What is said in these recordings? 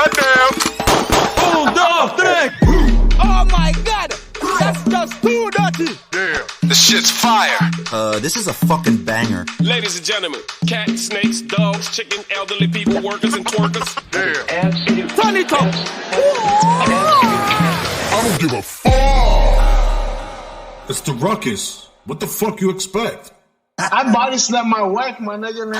Goddamn. Oh my God! That's just too dirty! Yeah. The shit's fire. This is a fucking banger. Ladies and gentlemen, cats, snakes, dogs, chicken, elderly people, workers, and twerkers. Yeah. Turn it up! I don't give a fuck. It's the Ruckus. What the fuck you expect? I body slapped my wife, my nigga.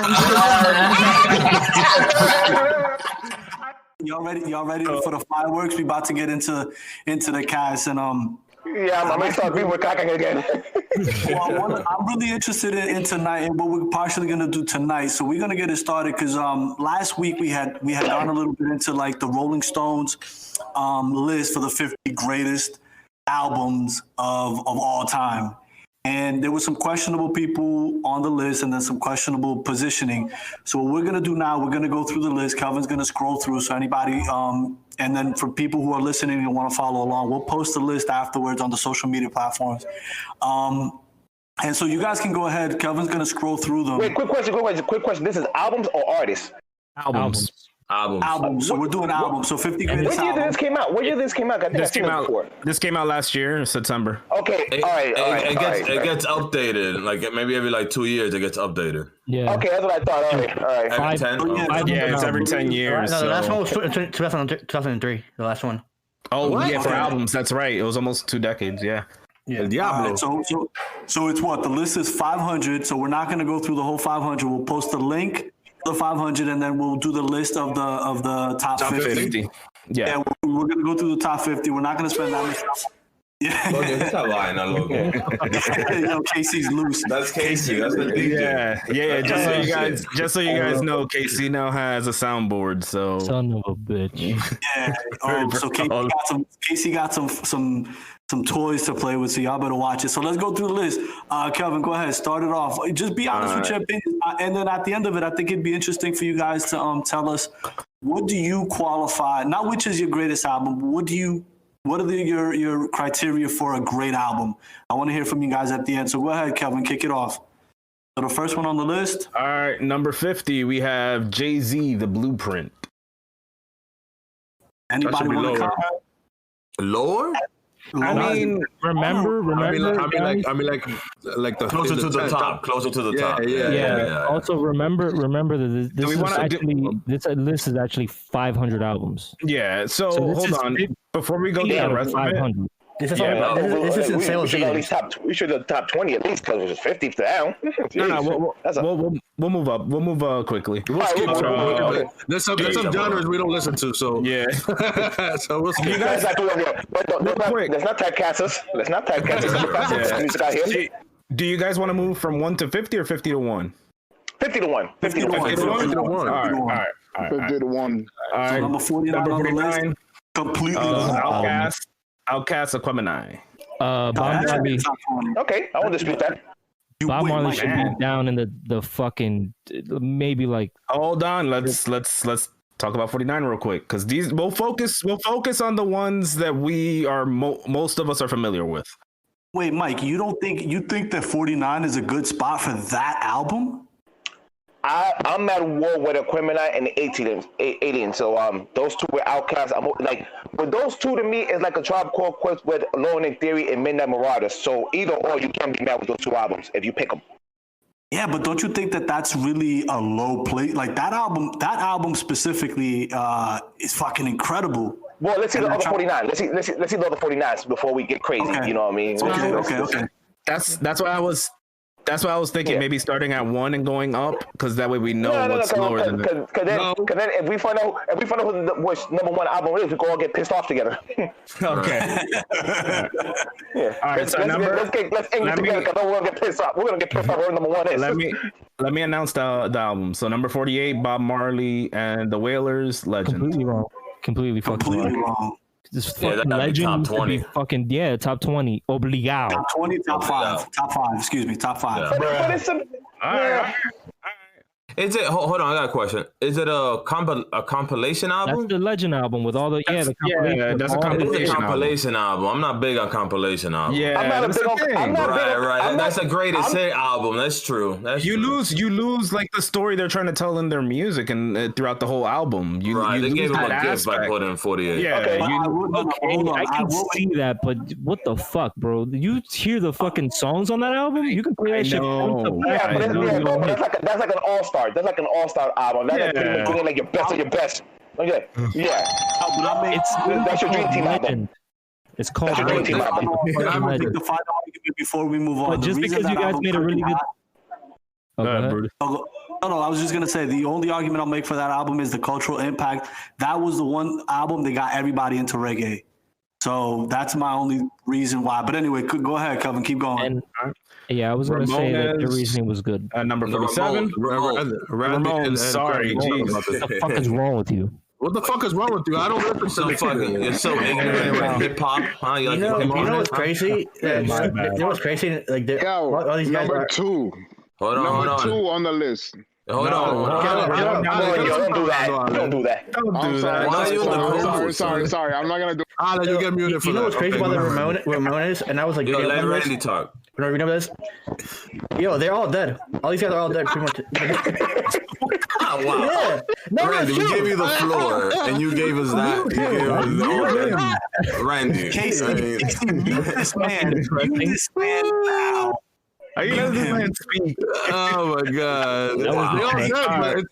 Y'all ready for the fireworks? We about to get into the cast and Yeah, I'm gonna start people cocking again. Well, I'm really interested in tonight and what we're partially gonna do tonight. So we're gonna get it started because last week we had gone a little bit into like the Rolling Stones list for the 50 greatest albums of all time. And there were some questionable people on the list and then some questionable positioning. So what we're going to do now, we're going to go through the list. Kevin's going to scroll through. So anybody, and then for people who are listening and want to follow along, we'll post the list afterwards on the social media platforms. And so you guys can go ahead. Kevin's going to scroll through them. Wait, quick question. This is albums or artists? Albums. So we're doing albums. So 50 greatest What year did albums. this came out? What year did this came out? I think This I've seen came it out. before. This came out last year in September. Okay, all right. It gets updated. Like maybe every like 2 years, it gets updated. Yeah. Okay, that's what I thought. All right. Every 10. Yeah, it's every 10 years. No, so. the last one was 2003. The last one. Oh, yeah, for albums. That's right. It was almost 2 decades. Yeah. All right, so it's what? The list is 500. So we're not going to go through the whole 500. We'll post the link. The 500, and then we'll do the list of the top 50. Yeah, we're gonna go through the top 50. We're not gonna spend that much time. Yeah, Logan, stop lying, Logan. Casey's loose. That's Casey. That's the DJ. Yeah. Just so you guys know, Casey now has a soundboard. So Son of a bitch. Yeah. So Casey got some toys to play with, so y'all better watch it. So let's go through the list. Kevin, go ahead. Start it off. Just be honest with your opinion. And then at the end of it, I think it'd be interesting for you guys to tell us, what do you qualify, not which is your greatest album, but what are your criteria for a great album? I want to hear from you guys at the end. So go ahead, Kevin, kick it off. So the first one on the list. All right, number 50, we have Jay-Z, The Blueprint. Anybody want to comment? Lower? I mean, remember. I mean, like the closer to the top. Closer to the top. Yeah. Also, remember that this list is actually 500 albums. Yeah. So hold on. Before we go to the rest of it. This is in sales. We should have top 20 at least because it was 50 down. No, we'll move up. We'll move quickly. We'll skip through. There's some genres we don't listen to, so yeah. So we'll skip. You guys have to let's not typecast us. Let's not typecast us. Music out here. Do you guys want to move from 1 to 50 or 50 to 1? 50 to 1. 50 to 1. All right. 50 to 1. All right. Number 49. Completely Outcast Aquemini. Bob Marley. Okay, I won't dispute that. Bob Marley should be down in the fucking maybe like. Hold on, let's talk about 49 real quick because we'll focus on the ones that we are most of us are familiar with. Wait, Mike, you think that 49 is a good spot for that album? I'm at war with Aquemini and Alien. So those two were outcasts. But those two to me is like a Tribe Called Quest with Lone in Theory and Midnight Marauders. So either or, you can't be mad with those two albums if you pick them. Yeah, but don't you think that that's really a low place? Like that album specifically is fucking incredible. Well, let's see the other 49. Let's see the other 49s before we get crazy. Okay. You know what I mean? Okay. That's why I was thinking maybe starting at 1 and going up because that way we know what's lower than that. Because then if we find out which number 1 album is, we can all get pissed off together. Okay. Yeah. All right. Let's aim together because we're gonna get pissed off. We're gonna get pissed off where number 1 is. Let me announce the album. So number 48, Bob Marley and the Wailers, Legend. Completely wrong. Completely wrong. This fucking legend to be fucking top 20 obligado. Top 20, top 5. Excuse me, top 5. Yeah. But it's some. All right. Is it? Hold on, I got a question. Is it a compilation album? That's the Legend album with all the that's a compilation album. I'm not big on compilation albums. Yeah, I'm not a big on. Right. That's a greatest hit album. That's true. You lose like the story they're trying to tell in their music and throughout the whole album. They gave him a gift by putting in 48. Yeah, okay. I can see that, but what the fuck, bro? You hear the fucking songs on that album? You can play that shit. Yeah, but that's like an all-star. That's like an all-star album. That's like your best of your best. Okay. Yeah. That's your dream team album. It's called That's your dream team album. I'm gonna take the final argument before we move on. But just because you guys made a really good. No, I was just gonna say the only argument I'll make for that album is the cultural impact. That was the one album that got everybody into reggae. So that's my only reason why. But anyway, go ahead, Kevin. Keep going. And I was going to say that your reasoning was good. Number 47. Ramones. Sorry, geez. What the fuck is wrong with you? What the fuck is wrong with you? I don't listen to fucking. You're so ignorant with hip hop. Huh? You know what's crazy? You know what's crazy? Like, all these guys number two. Hold on. Number 2 on the list. Hold on. Don't do that. Why are you in the Sorry. I'm not gonna do. I'll let you get muted for that. You know what's crazy about the Ramones? And I was like, let Randy talk. Remember this? Yo, they're all dead. All these guys are all dead, pretty much. Wow. Yeah. No, Randy, we gave you the floor, and you gave us that. Randy. Casey, mute this man. Mute this man now. Are you letting this man speak? Oh my god!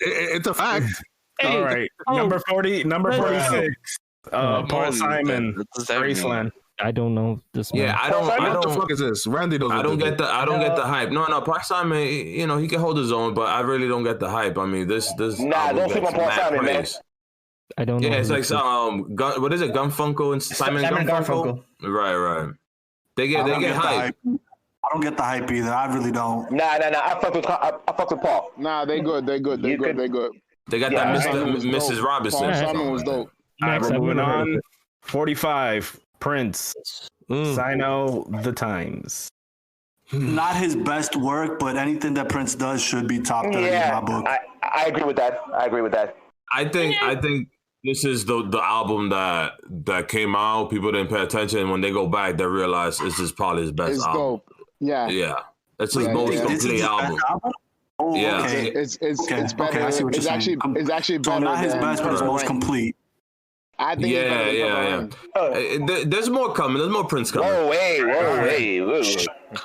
It's a fact. Hey, all right, number 46. Paul Simon, Graceland. I don't know this man. Yeah, I don't. What the fuck is this? Randy doesn't. I don't get the hype. No, Paul Simon. You know he can hold his own, but I really don't get the hype. I mean, this. Nah, don't sleep on Paul Simon, man. I don't know. Yeah, it's like what is it? Gunfunkel and Simon Gunfunkel. Right. They get hype. I don't get the hype either. I really don't. Nah. I fuck with Paul. Nah, they good. They good. They got that Mrs. Robinson. Paul Simon was dope. All right, we're moving on. 45. Prince. I know the times. Not his best work, but anything that Prince does should be top 30 in my book. I agree with that. I think this is the album that came out. People didn't pay attention. And when they go back, they realize this is probably his best album. Dope. Yeah. It's his most complete album. Oh, yeah. Okay. It's better. Okay, I see what you're saying. It's actually better. So not his best, but his most complete. I think. Yeah. There's more coming. There's more Prince coming. Whoa.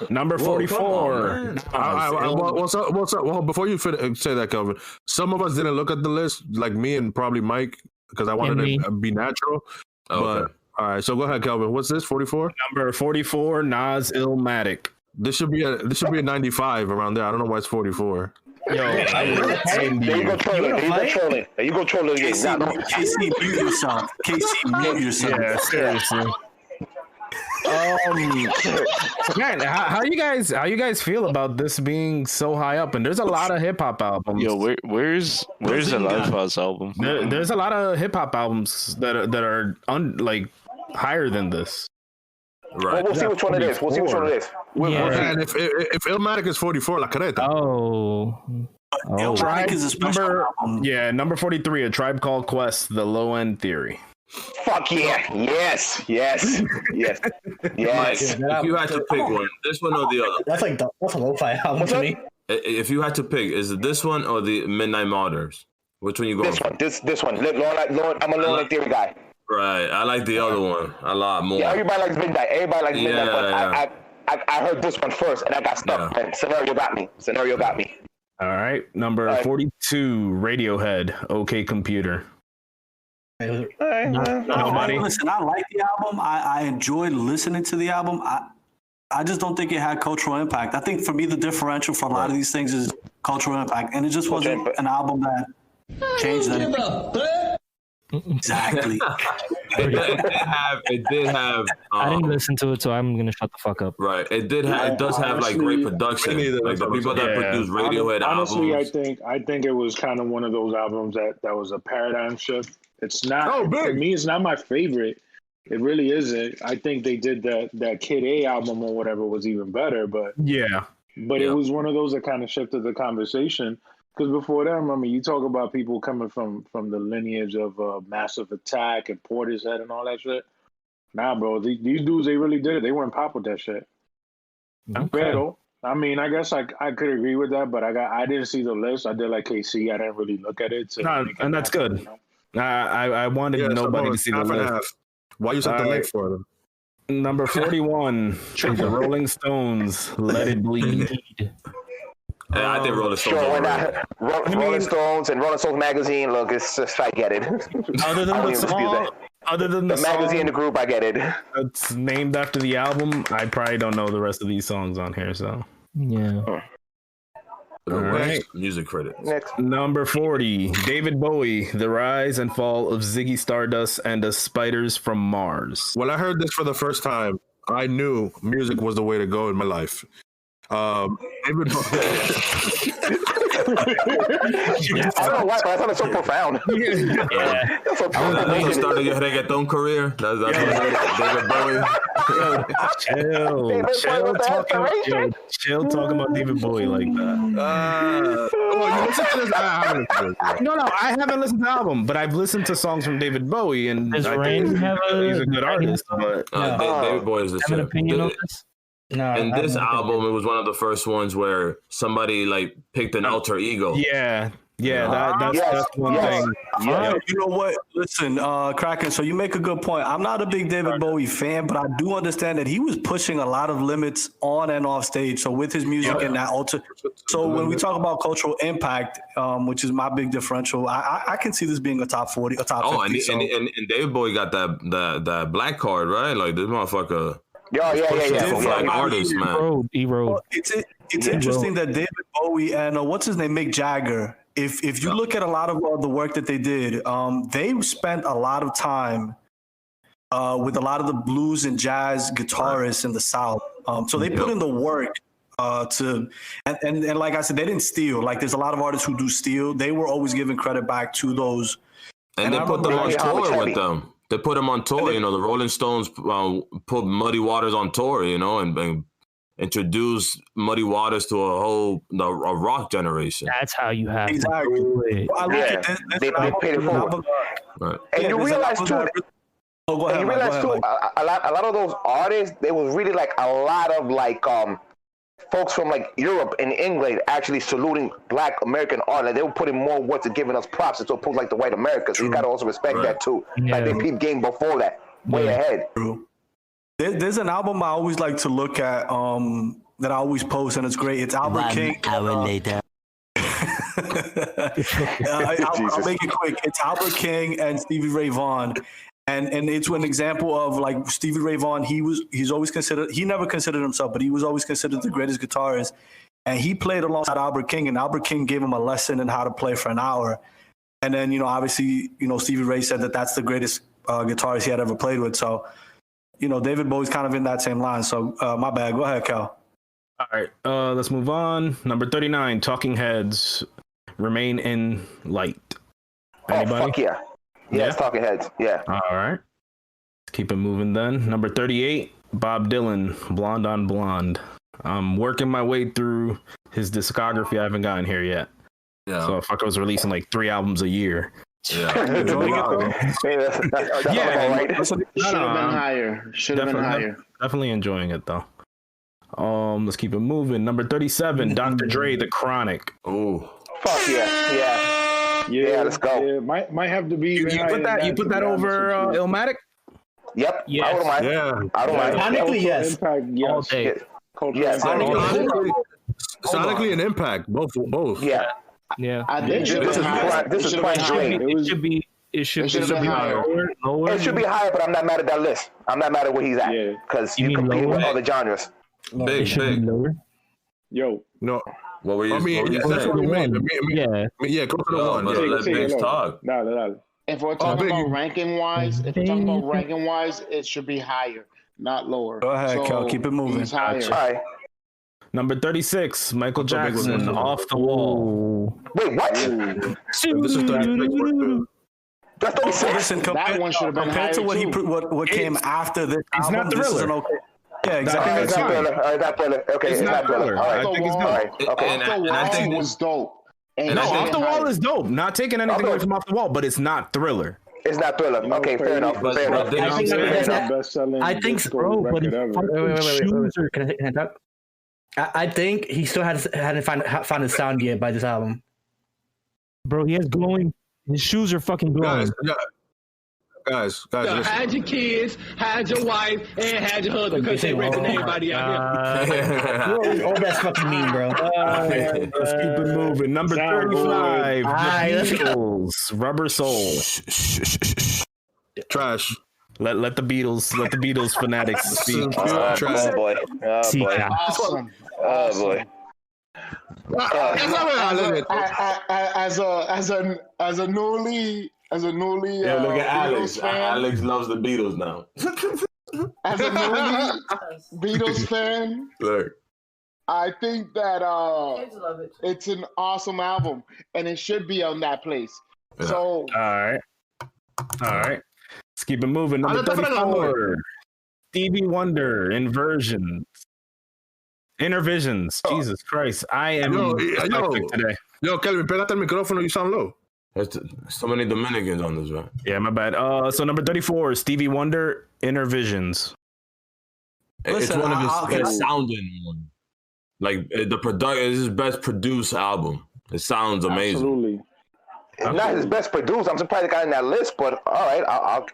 Number 44. Well, before you say that, Kelvin, some of us didn't look at the list, like me and probably Mike, because I wanted to be natural. Okay. But all right, so go ahead, Kelvin. What's this? 44. Number 44. Nas Illmatic. This should be a 95 around there. I don't know why it's 44. Yo, there you go trolling. Casey, mute yourself. Yeah, seriously. Man, how you guys feel about this being so high up? And there's a lot of hip hop albums. Yo, where's the Lifehouse album? There's a lot of hip hop albums that are higher than this. Right. We'll see which one it is. And if Illmatic is 44, La Careta. Illmatic is a special album. Yeah, number 43, A Tribe Called Quest, The Low End Theory. Fuck yeah. Yes. Mike, if you had to pick one, this one or the other? That's a lo-fi album to me. If you had to pick, is it this one or the Midnight Martyrs? Which one you going for? This one. Lord, I'm a Low End Theory guy. Right, I like the other one a lot more. Yeah, everybody likes Midnight. But I heard this one first, and I got stuck. And Scenario got me. All right, number 42, Radiohead, OK Computer. Nobody. Listen, I like the album. I enjoyed listening to the album. I just don't think it had cultural impact. I think for me, the differential for a lot of these things is cultural impact, and it just wasn't an album that changed anything. Exactly. It did have. I didn't listen to it, so I'm gonna shut the fuck up. Right. It does have like great production. Like the people that produce Radiohead honestly, albums. I think it was kind of one of those albums that was a paradigm shift. It's not for me. It's not my favorite. It really isn't. I think they did that Kid A album or whatever was even better. But it was one of those that kind of shifted the conversation. Because before them, I mean, you talk about people coming from the lineage of Massive Attack and Portishead and all that shit. Nah, bro, these dudes, they really did it. They weren't pop with that shit. Okay. Pero, I mean, I guess I could agree with that, but I didn't see the list. I did like KC. I didn't really look at it. And that's good. You know? I wanted nobody to see the list. Why you sent the link for them? Number 41, the Rolling Stones, Let It Bleed. Yeah, I think Rolling Stones. Sure, Rolling Stones and Rolling Stones magazine. Look, it's just I get it. Other than the song, other than the magazine, song, the group, I get it. It's named after the album. I probably don't know the rest of these songs on here, so yeah. All right. Music credits. Next. Number 40, David Bowie, The Rise and Fall of Ziggy Stardust and the Spiders from Mars. When I heard this for the first time, I knew music was the way to go in my life. David I don't know why, but I thought it's so profound. Yeah. That's so When you started your reggaeton career, that's David Bowie. Chill talking about David Bowie like that. you listen to this? No, I haven't listened to the album, but I've listened to songs from David Bowie, and Does I Rain think have he's a good artist. But David Bowie is the have an shit. opinion on this? No, And this album, it was one of the first ones where somebody like picked an alter ego. Yeah, that's one thing. Yeah, you know what? Listen, Kraken, so you make a good point. I'm not a big David Bowie fan, but I do understand that he was pushing a lot of limits on and off stage. So with his music and that alter. So when we talk about cultural impact, which is my big differential, I can see this being a top 40, a top 50. And David Bowie got that black card, right? Like this motherfucker. Yeah. Black artist, man. He wrote. It's interesting that David Bowie and what's his name, Mick Jagger. If you look at a lot of the work that they did, they spent a lot of time with a lot of the blues and jazz guitarists in the South. So they put in the work and like I said, they didn't steal. Like there's a lot of artists who do steal. They were always giving credit back to those. And they put them on tour with them. They put them on tour. You know, the Rolling Stones put Muddy Waters on tour. You know, and introduced Muddy Waters to a rock generation. That's how you have to do it. Well, they paid it forward. Right. And you realize too. A lot of those artists, they was really like a lot of like folks from like Europe and England actually saluting Black American art. Like they were putting more work to giving us props as opposed like the white Americans. So you gotta also respect that too. Yeah. Like they peep game before that, way ahead. True. There's an album I always like to look at that I always post, and it's great. It's Albert King. Hour later. I'll make it quick. It's Albert King and Stevie Ray Vaughan. And it's an example of like Stevie Ray Vaughan. He's always considered, he never considered himself, but he was always considered the greatest guitarist. And he played alongside Albert King, and Albert King gave him a lesson in how to play for an hour. And then, obviously, Stevie Ray said that that's the greatest guitarist he had ever played with. So, David Bowie's kind of in that same line. So my bad. Go ahead, Cal. All right, let's move on. Number 39, Talking Heads, Remain in Light. Anybody? Oh, fuck yeah. Yes, Talking Heads. Yeah. All right. Let's keep it moving then. Number 38, Bob Dylan, Blonde on Blonde. I'm working my way through his discography. I haven't gotten here yet. Yeah. So I was releasing like 3 albums a year. Yeah. Should have been higher. Should have been higher. Definitely enjoying it though. Let's keep it moving. Number 37, Dr. Dre, The Chronic. Oh. Fuck yeah. Yeah, let's go. Yeah, might have to be. You put that over Illmatic? Yep. Yes. I don't mind. Yeah. I don't mind. Sonically, yes. Impact, yes. All day. Yeah, sonically and Impact, both. Yeah. Yeah. I think This is prime Dre. It should be higher. Lower. It should be higher, but I'm not mad at that list. I'm not mad at where he's at because you compete with other genres. It should be lower. Yo. No. What were you? I mean, that's what we mean. Yeah, go to the one. Let Biggs talk. No. If we're talking about ranking wise, it should be higher, not lower. Go ahead, Cal. Keep it moving. He's higher. All right. Number 36, Michael Jackson, Off the Wall. Wait, what? This is 36. That's 36. Listen, That one should have been compared to higher, what came after this It's album, not this is Thriller. an okay. Yeah, exactly. It's not Thriller. Okay, it's not Thriller. All right. Off the Okay. Wall was dope. And Off the Wall is dope. Not taking anything away from Off the Wall, but it's not Thriller. It's not Thriller. Okay, fair enough. Fair enough. I think, bro. But I think he still hadn't found his sound yet by this album. Bro, he has glowing. His shoes are fucking glowing. Guys. So hide your kids, hide your wife, and hide your husband because they raping everybody out here. Oh, that's fucking mean, bro. Let's keep it moving. Number 35. The Beatles. Rubber Soul. Trash. Let the Beatles fanatics speak. Oh boy. Awesome. Oh boy. As a newly look at Alex. Fan, Alex loves the Beatles now. As a newly Beatles fan, Look. I think that it's an awesome album, and it should be on that place. Yeah. So, All right. Let's keep it moving. Number 34. Stevie Wonder, Inversions. Intervisions. Jesus Christ. I am today. Yo, Kelvin, pégate el micrófono, you sound low. There's so many Dominicans on this, right? Yeah, my bad. So number 34, Stevie Wonder, Intervisions. It's one of his sounding one. Like the production is his best produced album. It sounds amazing. Absolutely. It's not his best produced. I'm surprised it got in that list, but all right,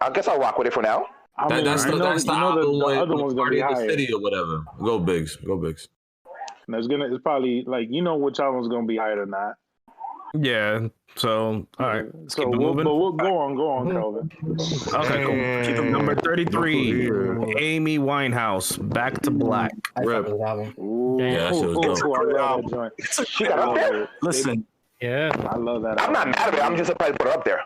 I guess I'll rock with it for now. That's the album the other one's gonna be in the higher. city or whatever. Go Bigs. And it's probably like which album's gonna be higher than that. Yeah. So all right, let's keep it moving. But we'll go on, Kelvin. Okay, cool. Number 33, Amy Winehouse, Back to Black. Yeah, that shit was dope. Listen. Yeah, I love that. I'm not mad at it. I'm just surprised to put it up there.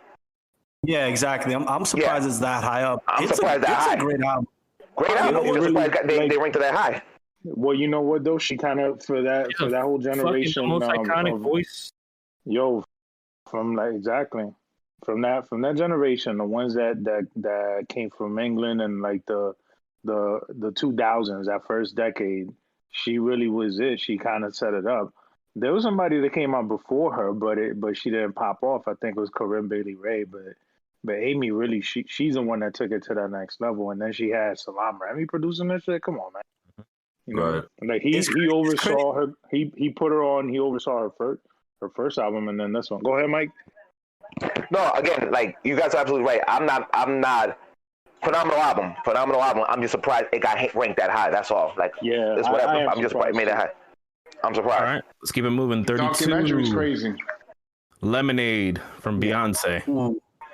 Yeah, exactly. I'm surprised it's that high up. It's surprised that high. It's a great album. Great album. I'm just surprised they ranked it that high. Well, you know what though? She kind of for that whole generation. The most iconic voice. Yo, from that generation, the ones that came from England and like the 2000s, that first decade, she really was it. She kind of set it up. There was somebody that came out before her, but she didn't pop off. I think it was Corinne Bailey Rae, but Amy really she's the one that took it to that next level. And then she had Salam Remy producing that shit. Come on, man. You know, like he oversaw her. He put her on. He oversaw her first album, and then this one. Go ahead, Mike. No, again, like you guys are absolutely right. I'm not phenomenal album. I'm just surprised it got ranked that high. That's all. Like, yeah, it's whatever. I'm just surprised it made that high. I'm surprised. All right, let's keep it moving. 32. Documentary's crazy. Lemonade from Beyonce.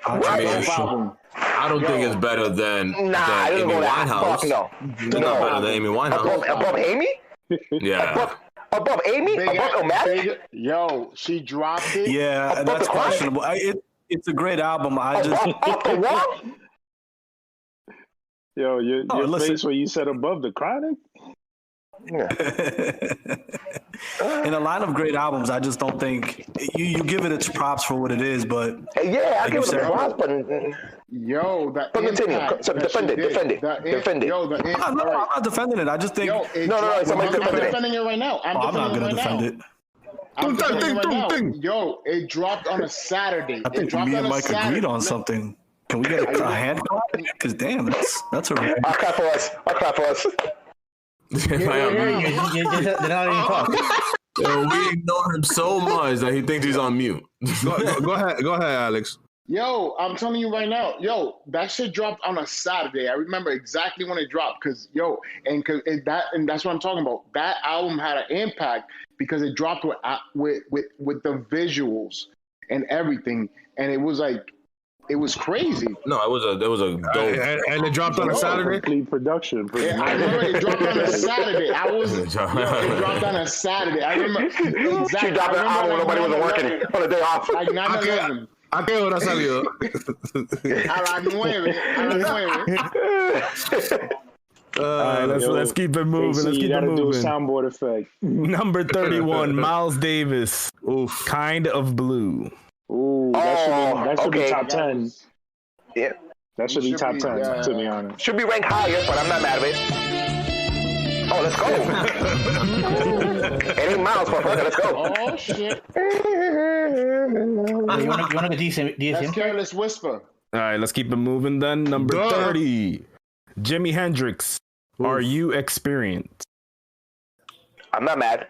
I don't think it's better than Amy Winehouse. No. It's not better than Amy Winehouse. Above Amy? Yeah. Above Amy? Above O'Malley? Yo, she dropped it. Yeah, that's questionable. It's a great album. Off the wall? Yo, your face where you said above the Chronic? Yeah. In a line of great albums, I just don't think you give it its props for what it is, but yeah, I give it a props, but continue. So defend it. Yo, I'm not defending it. I just think no, somebody's defending it right now. I'm not gonna defend it. I'm defending it right now. Yo, it dropped on a Saturday. I think me and Mike agreed on something. Can we get a hand clap? Because damn, that's a rare. I'll clap for us. They're not even talking. Yo, we ignore him so much that he thinks he's on mute. Go ahead, Alex. Yo, I'm telling you right now, that shit dropped on a Saturday. I remember exactly when it dropped, and that's what I'm talking about. That album had an impact because it dropped with the visuals and everything, and it was like. It was crazy. No, it was a dope. And it dropped on a Saturday? Complete production. I remember it dropped on a Saturday. It dropped on a Saturday. I remember. Exactly. She dropped an album when nobody was working on the day off. Like 9/11. ¿A qué hora salió? A las 9. All right, let's keep it moving. Let's keep it moving. Do a soundboard effect. Number 31, Miles Davis. Oof. Kind of Blue. Ooh, that should be top 10. Yeah. That should be top 10, to be honest. Should be ranked higher, but I'm not mad at it. Oh, let's go. It ain't Miles, motherfucker. Let's go. Oh shit. You want to get DSM? That's Careless Whisper. All right, let's keep it moving then. Number 30, Jimi Hendrix. Are you experienced? I'm not mad.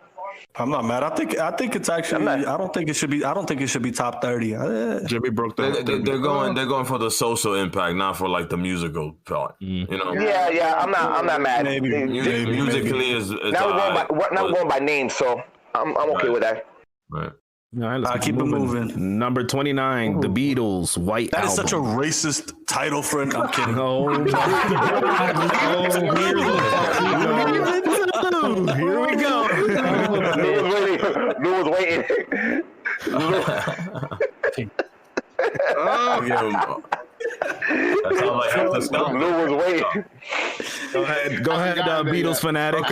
I'm not mad. I think it's actually. I don't think it should be. I don't think it should be top 30. Jimmy broke that. They're going for the social impact, not for like the musical part. You know. Yeah. I'm not mad. Musically is now we're going by name, so I'm okay with that. Right. All right, let's keep it moving. Number 29, The Beatles, White Album. That is such a racist title for an. I'm kidding. Here we go. Lou was waiting. That's all I have to stop. Lou was waiting. Go ahead, Beatles fanatic.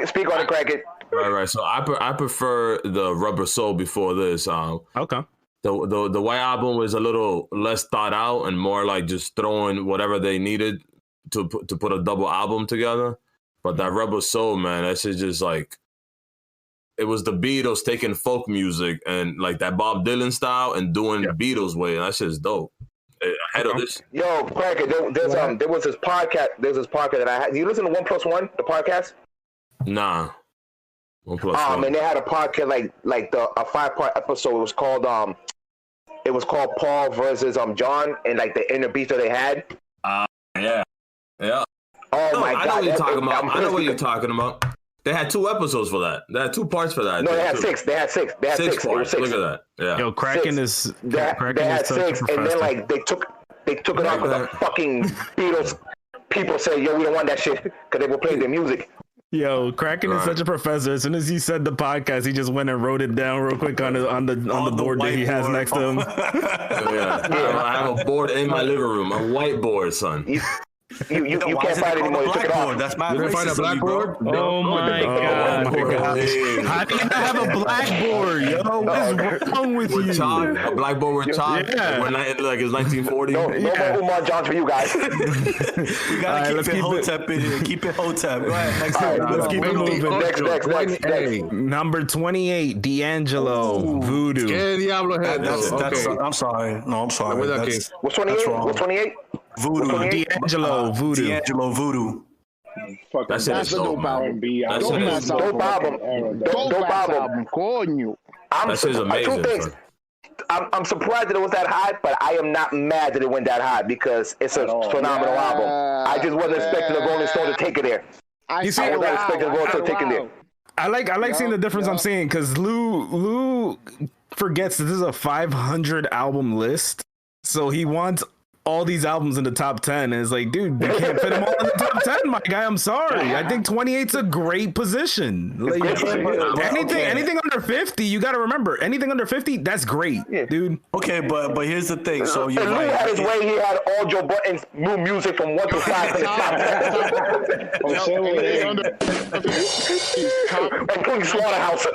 Speak on it, Kraken. Right. So I prefer the Rubber Soul before this. Okay. The White Album was a little less thought out and more like just throwing whatever they needed to put a double album together. But that Rubber Soul, man, that shit just like, it was the Beatles taking folk music and like that Bob Dylan style and doing the Beatles way. And that shit's dope. Ahead of this. Yo, Kraken, there was this podcast. There's this podcast that I had. You listen to 1+1, the podcast? Nah. 1+1. And they had a podcast like a 5-part episode. It was called Paul versus John, and like the inner beef that they had. Yeah. Oh my God! I know what you're talking about. I know what you're talking about. They had 2 episodes for that. They had 2 parts for that. No, they had 6. They had 6. They had 6 parts. Look at that. Yeah. Yo, Kraken is. They had 6, and then like they took it off because the fucking Beatles people said, "Yo, we don't want that shit," because they were playing their music. Yo, Kraken is such a professor. As soon as he said the podcast, he just went and wrote it down real quick on the board that he has next to him. I have a board in my living room, a whiteboard, son. You can't find it anymore. You took it off. That's my. You didn't find a blackboard? Oh my God! How do you not have a blackboard, yo? What is wrong with you? Chalk, a blackboard with chalk. Yeah. Like it's 1940. No more Umar Johns for you guys. We gotta keep it Hotep in here. Keep it Hotep. Go ahead. Next one. Let's keep it moving. Next. Number 28, D'Angelo, Voodoo. I'm sorry. No, I'm sorry. What's 28? What's 28? Voodoo. D'Angelo, Voodoo. That's a dope album. Dope album. That shit's amazing. I'm surprised that it was that high, but I am not mad that it went that high because it's a phenomenal album. I just wasn't expecting the Rolling Stone to take it there. I wasn't expecting the Rolling Stone to take it there. I like seeing the difference I'm seeing because Lou forgets that this is a 500 album list, so he wants all these albums in the top 10, and it's like, dude, you can't fit them all in the top 10, my guy. I'm sorry. I think 28's a great position. Like, anything under 50, you got to remember, anything under 50, that's great, dude. Okay, but here's the thing. So you're Lou right. had his way. He had all Joe Budden's new music from 1 to 5 in the top 10. Including Slaughterhouse.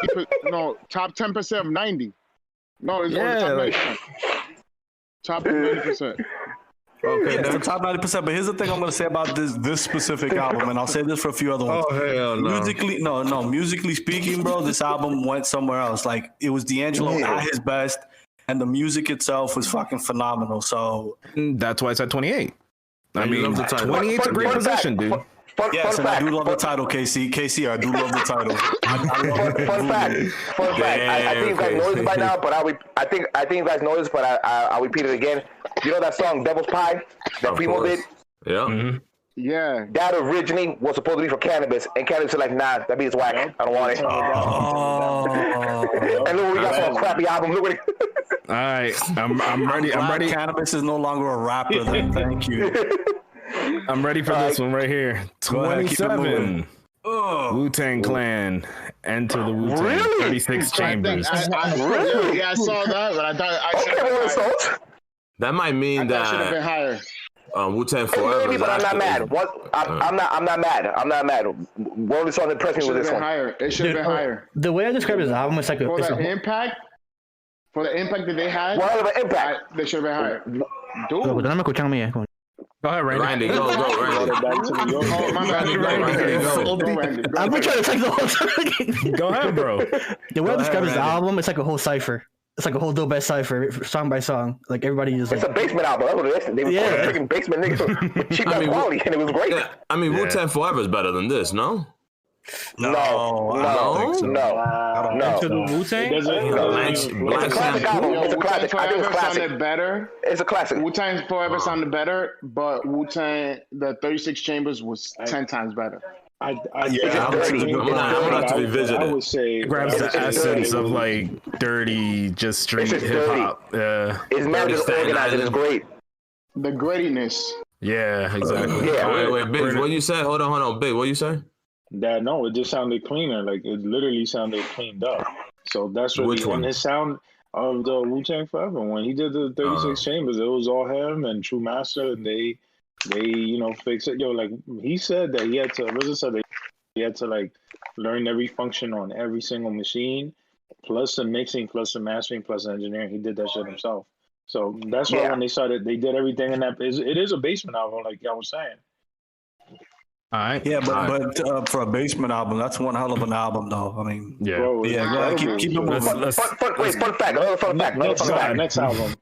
No, top 10% of 90. No, it's only top 90%. Okay, it's the top 90%. But here's the thing I'm going to say about this specific album, and I'll say this for a few other ones. Oh hell no! Musically speaking, bro, this album went somewhere else. Like it was D'Angelo at his best, and the music itself was fucking phenomenal. So that's why it's at 28. I mean, 28's a great position, dude. Yes, and I do love the title, KC. KC, I do love the title. Fun fact. I think you guys know this by now, but I think you guys know this, but I'll repeat it again. You know that song "Devil's Pie" that Primo did? Yeah. Mm-hmm. Yeah. That originally was supposed to be for Cannabis, and Cannabis said like, "Nah, that beat's whack. I don't want it." And look, we got some crappy album. Look at it. All right, I'm ready. I'm ready. Cannabis is no longer a rapper. Then thank you. I'm ready for this one right here. 27. Wu-Tang Clan. Enter the Wu-Tang. Really? 36 Chambers. Really? Yeah, I saw that, but I thought that might mean that should have been higher. Wu-Tang Forever. Maybe, but I'm not mad. I'm not mad. Rolling Stone impressed me with this one. It should have been higher. The way I describe this album is like for the impact that they had. What of an impact? They should have been higher. Dude. Go ahead, Randy. Go, Randy. I've been trying to take the whole time. Go ahead, bro. The way I describe this album, it's like a whole cipher. It's like a whole dope ass cipher, song by song. Like everybody is. It's like, a basement album. That's what it is. They were freaking basement niggas with cheap quality, and it was great. Yeah, I mean, Wu-Tang Forever is better than this, no? No. Into the Wu-Tang? It's a classic album. It's a classic. I think it's classic. Sounded better. It's a classic. Wu-Tang Forever sounded better, but Wu-Tang, the 36 Chambers was 10 times better. I'm gonna have to revisit it. I would say It grabs the essence of like dirty, just street hip hop. It's not just organized. It's great. The grittiness. Yeah, exactly. Wait, Biggs, what you say? Hold on, Big, what you say? That no, it just sounded cleaner. Like it literally sounded cleaned up. So that's really Which one? And the sound of the Wu-Tang Forever. When he did the 36 Chambers, it was all him and True Master, and they fix it. Like he said that he had to. RZA said that he had to like learn every function on every single machine, plus the mixing, plus the mastering, plus the engineering. He did that shit himself. So that's why when they started, they did everything in that. It is a basement album, like I was saying. All right. Yeah, but for a basement album, that's one hell of an album, though. I mean, Bro, go ahead, keep it moving. Fun fact. Another fun fact. Next album.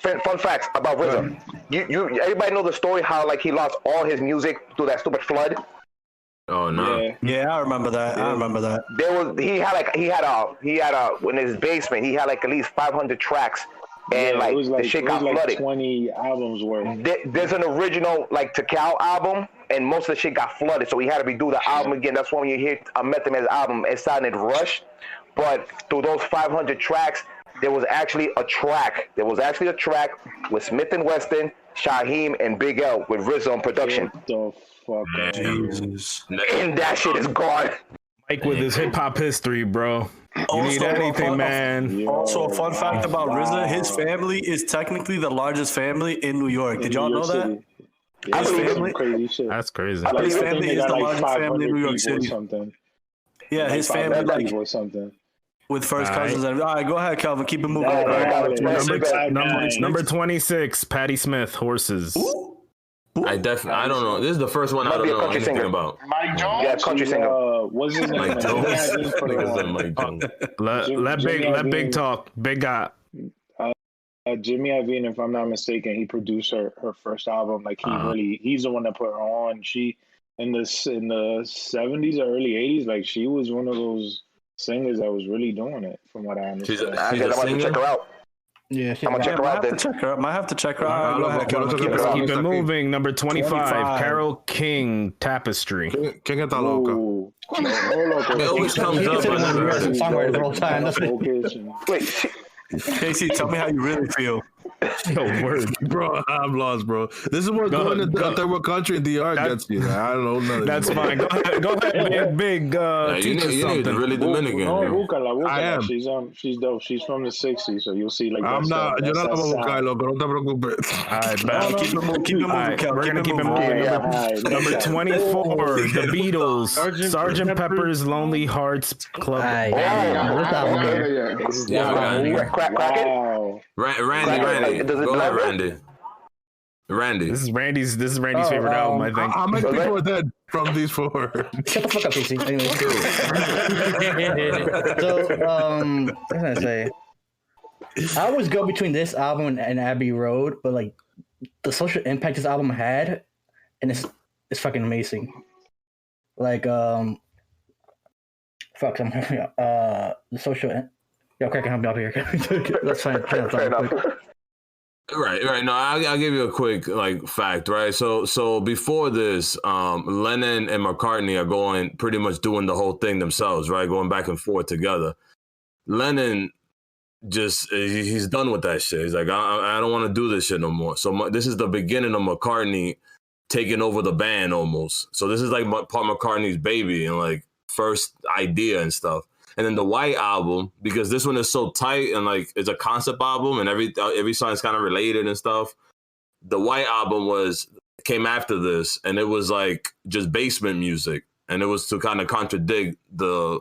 Fun facts about RZA. You everybody know the story how like he lost all his music through that stupid flood. Oh no. Yeah, I remember that. He had a in his basement he had like at least 500 tracks. And the shit got flooded. 20 albums worth. There's an original like Tikal album, and most of the shit got flooded, so he had to redo the album again. That's why when you hear Method Man's album, it sounded rushed. But through those 500 tracks, there was actually a track. With Smith and Weston, Shaheem, and Big L with RZA on production. What the fuck? Jesus. And that shit is gone. Mike with his hip hop history, bro. You need anything, man. Also, a fun fact about RZA, his family is technically the largest family in New York. Did y'all know that? His family, crazy shit. That's crazy. His family is the largest family in New York City. Yeah, his family like or something. With first cousins. All right, go ahead, Calvin. Keep it moving. Number 26, Patti Smith, Horses. I don't know. This is the first one I don't know anything about. Mike Jones? Yeah, country singer. What's his name? Mike Jones. Let Big talk. Big got. Jimmy Iovine, if I'm not mistaken, he produced her first album. Like he's the one that put her on. She in the 70s or early 80s, like she was one of those singers that was really doing it, from what I understand. She's a singer. Check her out. Yeah, I'm gonna check her out. Might have to check her out. Go ahead, Keep it moving. Number 25, Carole King, Tapestry. King está loca. It always comes up. Songwriter the whole time. Wait, Casey, tell me how you really feel. Yo, word. Bro, I'm lost, bro. This is what going to third world country and DR gets you. I don't know nothing. That's fine. Go ahead, Big. You need to really Dominican. I am. She's dope. She's from the 60s, so you'll see like. I'm not. You're not a Bukai, loco. No te preocupes. All right, keep it moving. We're gonna keep it moving. Number 24, The Beatles, Sgt. Pepper's Lonely Hearts Club. Randy. Go ahead, Randy. This is Randy's favorite album, I think. I'll make people dead from these four. Shut the fuck up, Casey. Anyway. So, what can I say? I always go between this album and Abbey Road, but like the social impact this album had, and it's fucking amazing. Like the social. Yo, Craig can help me out here. That's fine. Right. No, I'll give you a quick fact. Right. So before this, Lennon and McCartney are pretty much doing the whole thing themselves. Right, going back and forth together. Lennon he's done with that shit. He's like, I don't want to do this shit no more. So this is the beginning of McCartney taking over the band almost. So this is like Paul McCartney's baby and like first idea and stuff. And then the White Album, because this one is so tight and like it's a concept album and every song is kind of related and stuff. The White Album came after this, and it was like just basement music, and it was to kind of contradict the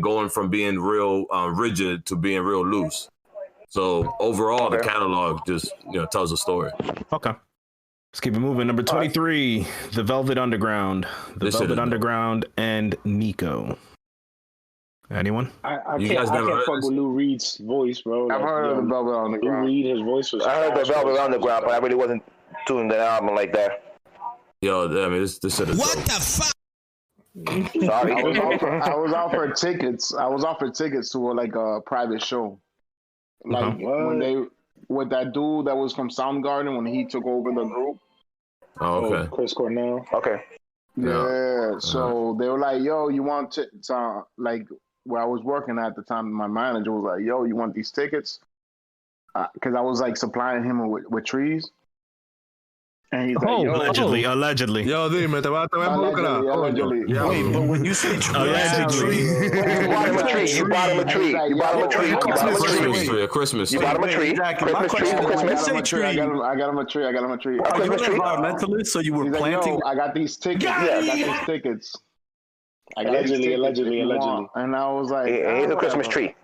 going from being real rigid to being real loose. So overall, the catalog just tells a story. Okay. Let's keep it moving. Number 23, The Velvet Underground. The Velvet Underground and Nico. Anyone? I can't fuck with Lou Reed's voice, bro. I've heard of the Velvet Underground. Lou Reed, his voice was. I heard the Velvet Underground, but I really wasn't tuning the album like that. Yo, I mean, this shit is what the fuck? Sorry, I was offered tickets. I was offered tickets to like a private show, like when they with that dude that was from Soundgarden when he took over the group. Oh, okay. Chris Cornell. Okay. Yeah. So they were like, "Yo, you want to like where I was working at the time? My manager was like, "Yo, you want these tickets?" Because I was like supplying him with trees. And he's like, allegedly. Yo, dime, te va a involucrar. Wait, but when you say tree, you bought him a tree. You bought him a tree. You bought him a tree. You bought him a tree. A Christmas tree. You bought him a tree. Christmas tree. Christmas. I got him a tree. I got him a tree. Are you an environmentalist? So you were planting? Like, I got these tickets. Yeah, I got these tickets. Allegedly. And I was like, it's a Christmas tree.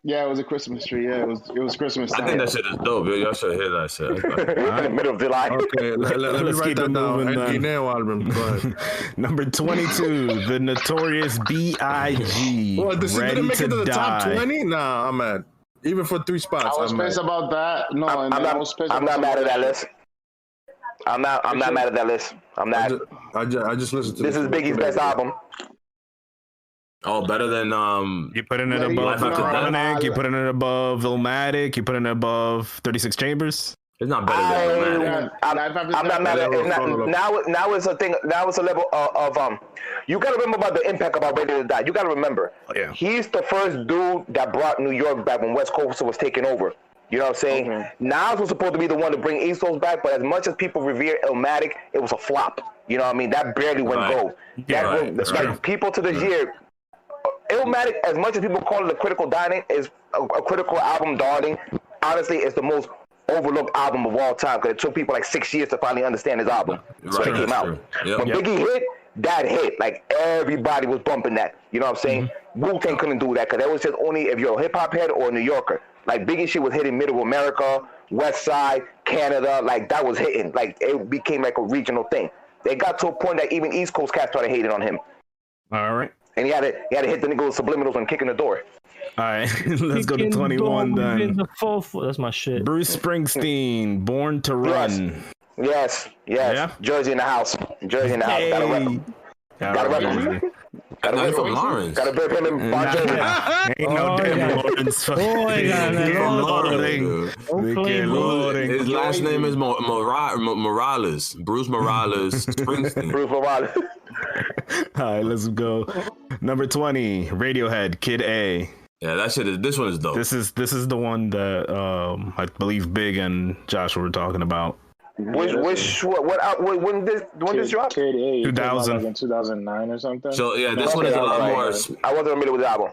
Yeah, it was a Christmas tree. Yeah, it was Christmas time. I think that shit is dope. Yo, y'all should hear that shit. In the middle of July. Okay, let me write that down. Album. Go ahead. Number 22, The Notorious B.I.G. What, this didn't make it to the top 20? Nah, I'm mad. Even for 3 spots, I was pissed about that. No, I'm not mad at that list. I'm not mad at that list. I'm not. I just listened to this. This is Biggie's best album. Oh, better than you putting it above The Chronic, you putting it above Illmatic, you putting it above 36 Chambers. It's not better than Illmatic. I'm not mad at it. Now it's a thing. Now it's a level of you gotta remember about the impact about Ready to Die. You gotta remember. He's the first dude that brought New York back when West Coast was taking over. You know what I'm saying? Nas was supposed to be the one to bring East Coast back, but as much as people revere Illmatic, it was a flop. You know what I mean? That barely went gold. People to this year. Illmatic, as much as people call it a critical darling, is a critical album, darling. Honestly, it's the most overlooked album of all time because it took people like 6 years to finally understand his album. So it came out. When Biggie hit, that hit. Like everybody was bumping that. You know what I'm saying? Wu-Tang couldn't do that because that was just only if you're a hip hop head or a New Yorker. Like Biggie shit was hitting Middle America, West Side, Canada. Like that was hitting. Like it became like a regional thing. It got to a point that even East Coast cats started hating on him. All right. And he had to hit the nigga with subliminals and kicking the door. All right, let's go to 21 then. That's my shit. Bruce Springsteen, Born to Run. Yes. Yeah? Jersey in the house. Gotta rep him. Gotta rep him. Gotta from Lawrence. Gotta rep him in Bon Jovi. Ain't no damn Lawrence. His last name is Morales. Bruce Morales Springsteen. Bruce Morales. All right, let's go. Number 20, Radiohead, Kid A. Yeah, this one is dope. This is the one that I believe Big and Josh were talking about. When this dropped? 2000. Like in 2009 or something. So yeah, this one is a lot more. I wasn't familiar with the album.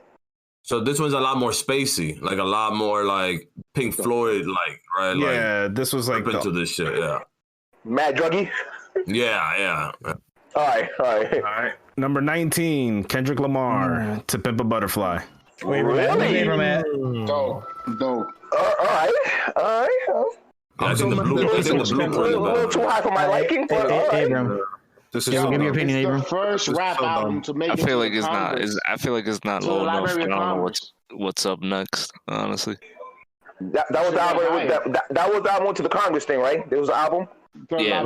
So this one's a lot more spacey, like a lot more like Pink Floyd, like right? Yeah, this was like into this shit. Yeah, mad druggy. Yeah. All right. Number 19, Kendrick Lamar, To Pimp a Butterfly. Wait, man. Dope. All right. I think the blue. A little too high for my liking, but all right. This is give me your opinion, Abram. The first rap album to make. I feel like it's not. I feel like it's not low enough. I don't know what's up next. Honestly, that was the album. That was the album to the Congress thing, right? There was an album. Yeah.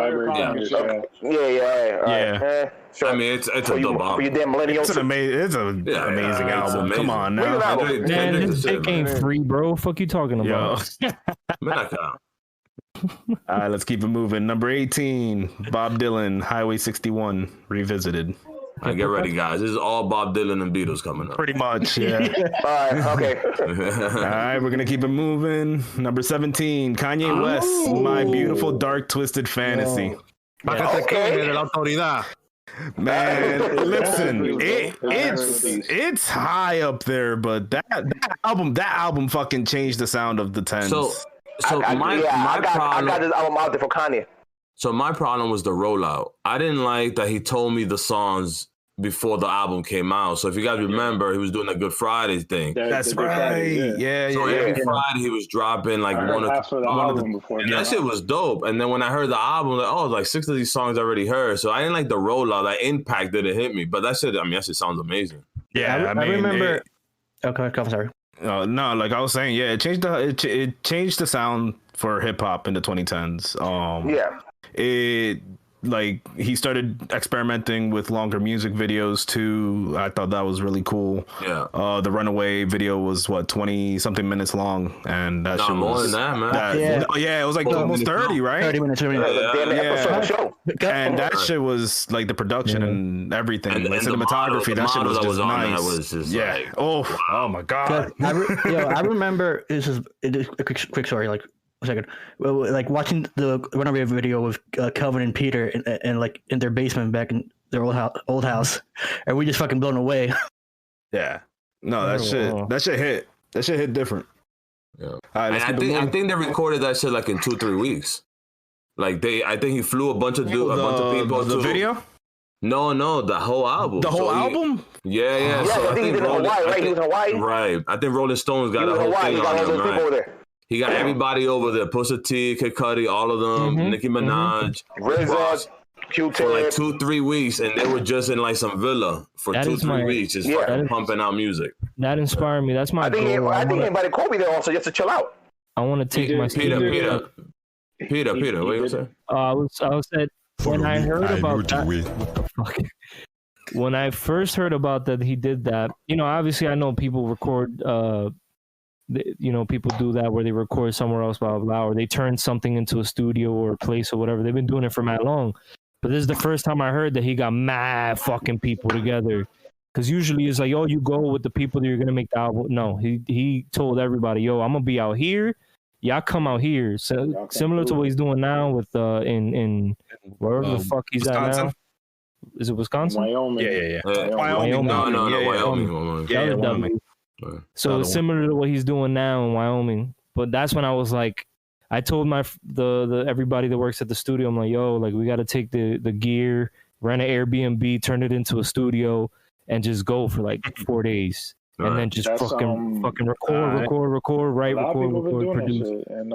Sure. I mean, it's a dope album. For you damn millennials. It's an amazing album. Amazing. Come on now. Man, this dick ain't free, bro. Fuck you talking about? All right, let's keep it moving. Number 18, Bob Dylan, Highway 61, Revisited. All right, get ready, guys. This is all Bob Dylan and Beatles coming up. Pretty much, yeah. All right, okay. All right, we're going to keep it moving. Number 17, Kanye West, My Beautiful Dark Twisted Fantasy. Man, listen, it's high up there, but that album fucking changed the sound of the 10s. So I got this album out there for Kanye. So my problem was the rollout. I didn't like that he told me the songs before the album came out. So if you guys remember, he was doing a Good Friday thing. That's right. Yeah. So every Friday he was dropping like one of that shit was dope. And then when I heard the album, like 6 of these songs I already heard. So I didn't like the rollout. That impact didn't hit me. But that shit sounds amazing. Yeah, I remember. Okay, sorry. No, like I was saying, it changed the sound for hip hop in the 2010s. It like he started experimenting with longer music videos too. I thought that was really cool. Yeah. The Runaway video was 20 something minutes long, and that shit more was than that, man. It was like almost 30, right? 30 minutes. And that shit was like the production and everythking, and cinematography. That shit was just nice. Was just oh my god. I remember this is a quick story. Like a second, like watching the Runaway video with Kelvin and Peter and like in their basement back in their old house, and we just fucking blown away. Yeah, no, that shit hit. That shit hit different. Yeah, and I think they recorded that shit like in 2-3 weeks. Like I think he flew a bunch of people. The video? No, the whole album. The whole album? Yeah. So I think he was in Hawaii, right? He was in Hawaii. Right. I think Rolling Stones got a whole thing on him, right? He got everybody over there. Pusha T, Kid Cudi, all of them. Nicki Minaj, RZA, Q-Tip. For like 2-3 weeks, and they were just in like some villa for 2-3 weeks, just fucking pumping out music. That inspired me. That's my I think he invited Kobe there also just to chill out. I want to take my Peter, what you say? I was said when I heard about that. What the fuck? When I first heard about that, he did that. Obviously, I know people record. People do that where they record somewhere else, blah, blah, blah, or they turn something into a studio or a place or whatever. They've been doing it for mad long. But this is the first time I heard that he got mad fucking people together. Because usually it's like, you go with the people that you're going to make the album. No, he told everybody, I'm going to be out here. Y'all come out here. So, similar to what he's doing now with in wherever the fuck he's Wisconsin? At now. Is it Wisconsin? Wyoming. Yeah. Wyoming. No, Wyoming. Yeah, Wyoming. So it's similar to what he's doing now in Wyoming. But that's when I was like, I told the everybody that works at the studio, I'm like, we got to take the gear, rent an Airbnb, turn it into a studio, and just go for like 4 days. And then just fucking record, write, record, produce. And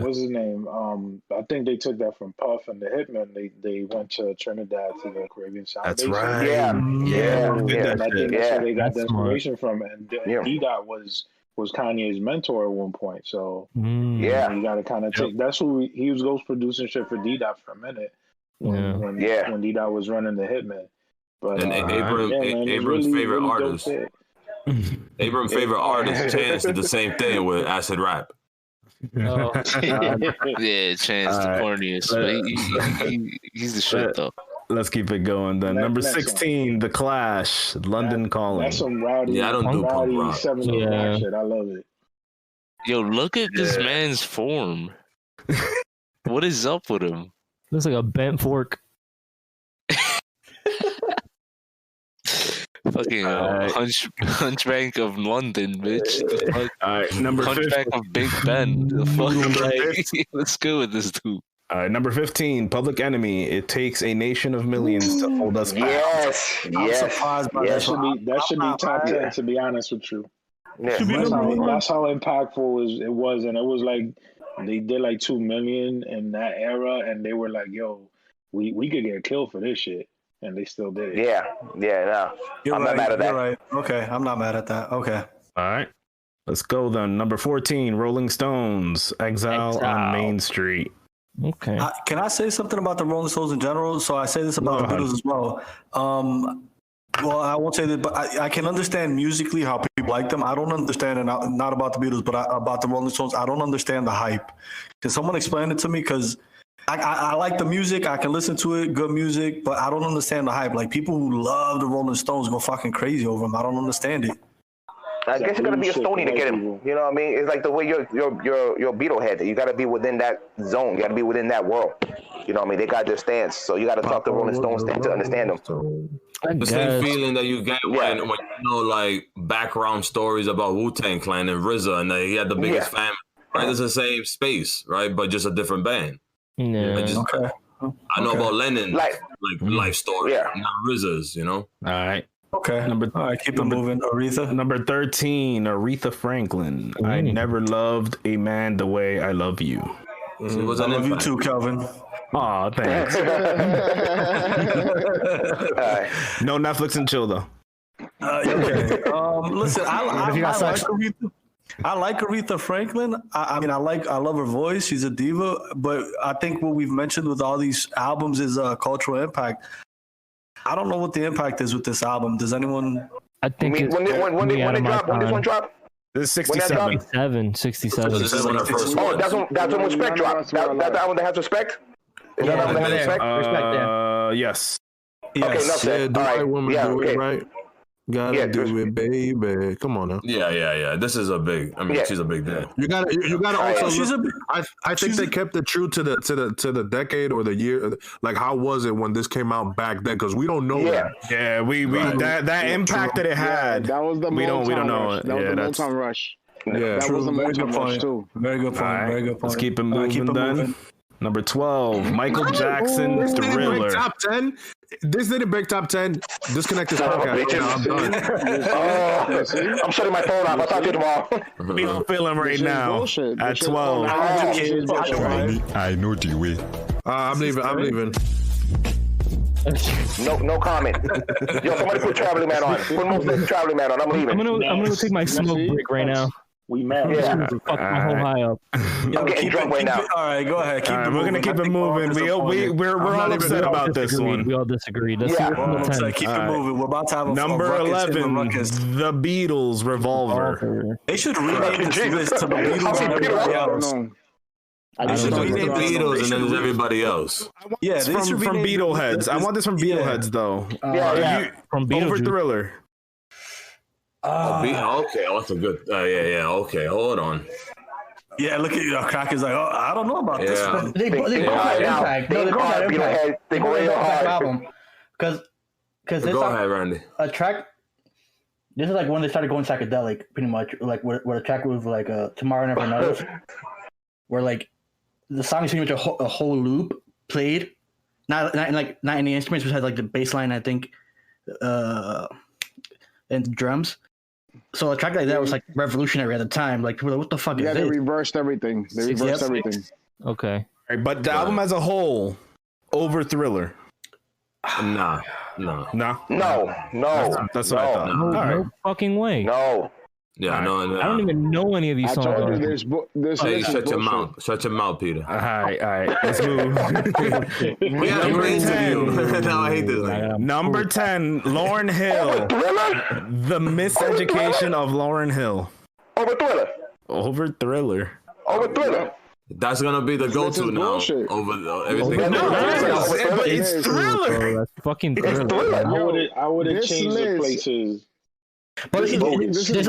what's his name? I think they took that from Puff and the Hitmen. They went to Trinidad to the Caribbean Sound. That's right. Yeah. And I think that's where they got the inspiration from. And D-Dot was Kanye's mentor at one point. So you got to kind of take. That's who he was ghost producing shit for D-Dot for a minute. When D-Dot was running the Hitmen. But Abram's favorite artist. Abram's favorite artist, Chance, did the same thing with acid rap. Yeah, Chance the corniest. But he's the shit though. Let's keep it going then. Number 16, The Clash, London Calling. That's some rowdy. I don't do punk rock. Shit. I love it. Yo, look at this man's form. What is up with him? Looks like a bent fork. Fucking Hunchback of London, bitch. All right, number Hunchback of Big Ben. The fuck, let's go with this dude. All right, number 15, Public Enemy. It takes a nation of millions to hold us back. I'm surprised by that. That should be top 10. To be honest with you, that's how impactful it was, and it was like they did like 2 million in that era, and they were like, "Yo, we could get killed for this shit." And they still did it. I'm not mad at that. Right. Okay, I'm not mad at that. Okay. All right. Let's go then. Number 14, Rolling Stones, Exile on Main Street. Okay. Can I say something about the Rolling Stones in general? So I say this about the Beatles as well. Well, I won't say that, but I can understand musically how people like them. I don't understand, and not about the Beatles, but about the Rolling Stones. I don't understand the hype. Can someone explain it to me? Because I like the music. I can listen to it, good music, but I don't understand the hype. Like, people who love the Rolling Stones go fucking crazy over them. I don't understand it. I guess you gotta be a Stony to get him. You know what I mean? It's like the way you're Beatle head. You gotta be within that zone. You gotta be within that world. You know what I mean? They got their stance, so you gotta talk to Rolling Stones to understand them. The same feeling that you get when you know, like, background stories about Wu-Tang Clan and RZA, and he had the biggest family. Right? It's the same space, right? But just a different band. Yeah. I know about Lennon. life story. Yeah. Not RZA's, you know. All right. Okay. All right, keep it moving. Aretha. Number 13, Aretha Franklin. I never loved a man the way I love you. I love you too, Kelvin. Aw, thanks. No Netflix and chill though. Okay. Listen, I like Aretha Franklin. I mean, I love her voice. She's a diva. But I think what we've mentioned with all these albums is cultural impact. I don't know what the impact is with this album. Does anyone? I think when they drop, when this one drop. This is 67. 67. Oh, that's when Respect dropped. That's the one that has Respect? Is that the one that has Respect? Yes. Okay, enough said. Do All right right. woman do it right? Gotta do it, baby. Come on now. Yeah. This is a big. I mean, she's a big deal. You gotta also. I think they kept it true to the decade or the year. Like, how was it when this came out back then? Because we don't know that. Yeah, we that impact that it had. That was the we don't know it. That was the that's Motown rush. Yeah, that was the Motown rush too. Very good point. Right. Very good point. Let's keep it moving then. Number 12, Michael Jackson, Thriller. Top 10. This didn't break top 10. Disconnect this podcast. I'm done. I'm shutting my phone off. I'll talk to you tomorrow. We don't feel him right now. At 12. I know the way. I'm leaving. No comment. Yo, somebody put Traveling Man on. Put most Traveling Man on. I'm leaving. I'm gonna go take my smoke break right now. We mad. Yeah. Fuck my whole high up. I'm getting drunk right now. All right, go ahead. We're gonna keep it moving. We're all upset about this one. We all disagree. Let's Yeah. Keep it moving. We're about to have a Number a 11, ruckus. The Beatles Revolver. They should rename this list to the Beatles and everybody else. There's the Beatles and then there's everybody else. Yeah, It's from Beatleheads. I want this from Beatleheads though. From Over Beetlejuice. Thriller. Okay, that's a good. Yeah. Okay, hold on. Yeah, look at you. Crack is like, oh, I don't know about this Yeah. one. They both had impact. No, they both had impact. They both had impact album. Because this Go ahead, Randy. a track. This is like when they started going psychedelic, pretty much. Like where the track was like Tomorrow Never Knows, where like the song is pretty much a whole loop played, not any instruments, besides like the bass line, I think, and the drums. So a track like that was like revolutionary at the time. Like people were like, what the fuck is this? Yeah, they reversed everything. Everything. Okay. Right, but the album as a whole, over Thriller. Nah. No. That's what I thought. No fucking way. No. Yeah, no. I don't even know any of these I songs. told you this Hey, list is shut your bullshit. mouth. Shut your mouth, Peter. All right. Let's move. We had a great interview. Now I hate this thing. Number 10, Lauryn Hill. The Miseducation of Lauryn Hill. Over Thriller. Over Thriller. Over Thriller. That's gonna be the go-to now. bullshit. Over everything. But it's Thriller. That's fucking Thriller. I would have This changed the list- places. But This is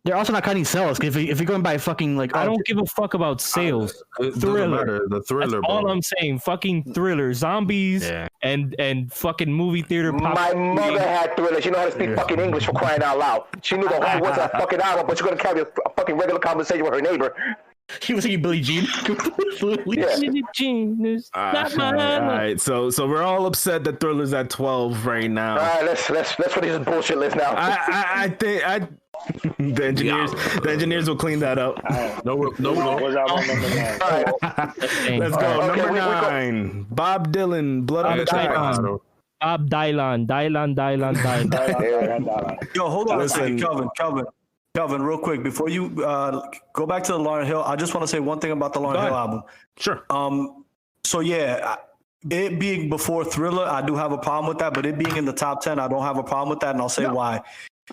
they're also not cutting sales. If you're going by fucking like, I don't give a fuck about sales. Thriller. The Thriller, That's bro. all I'm saying. Fucking Thriller, zombies, and fucking movie theater. My mother had Thriller. She know how to speak fucking English, for crying out loud. She knew the whole words of that fucking album, but you're gonna carry a fucking regular conversation with her neighbor. She was singing Billie Jean. All right. So we're all upset that Thriller's at 12 right now. All right, let's finish this bullshit list now. I think the engineers will clean that up. No. What's album number 9? All right. Let's go. Okay, Number we go. 9, Bob Dylan, Blood on the Tracks. Bob Dylan. Yo, hold on Listen. a second, Kelvin, real quick before you go back to the Lauryn Hill. I just want to say one thing about the Lauryn Hill album. Sure. So yeah, it being before Thriller, I do have a problem with that. But it being in the top 10, I don't have a problem with that, and I'll say why.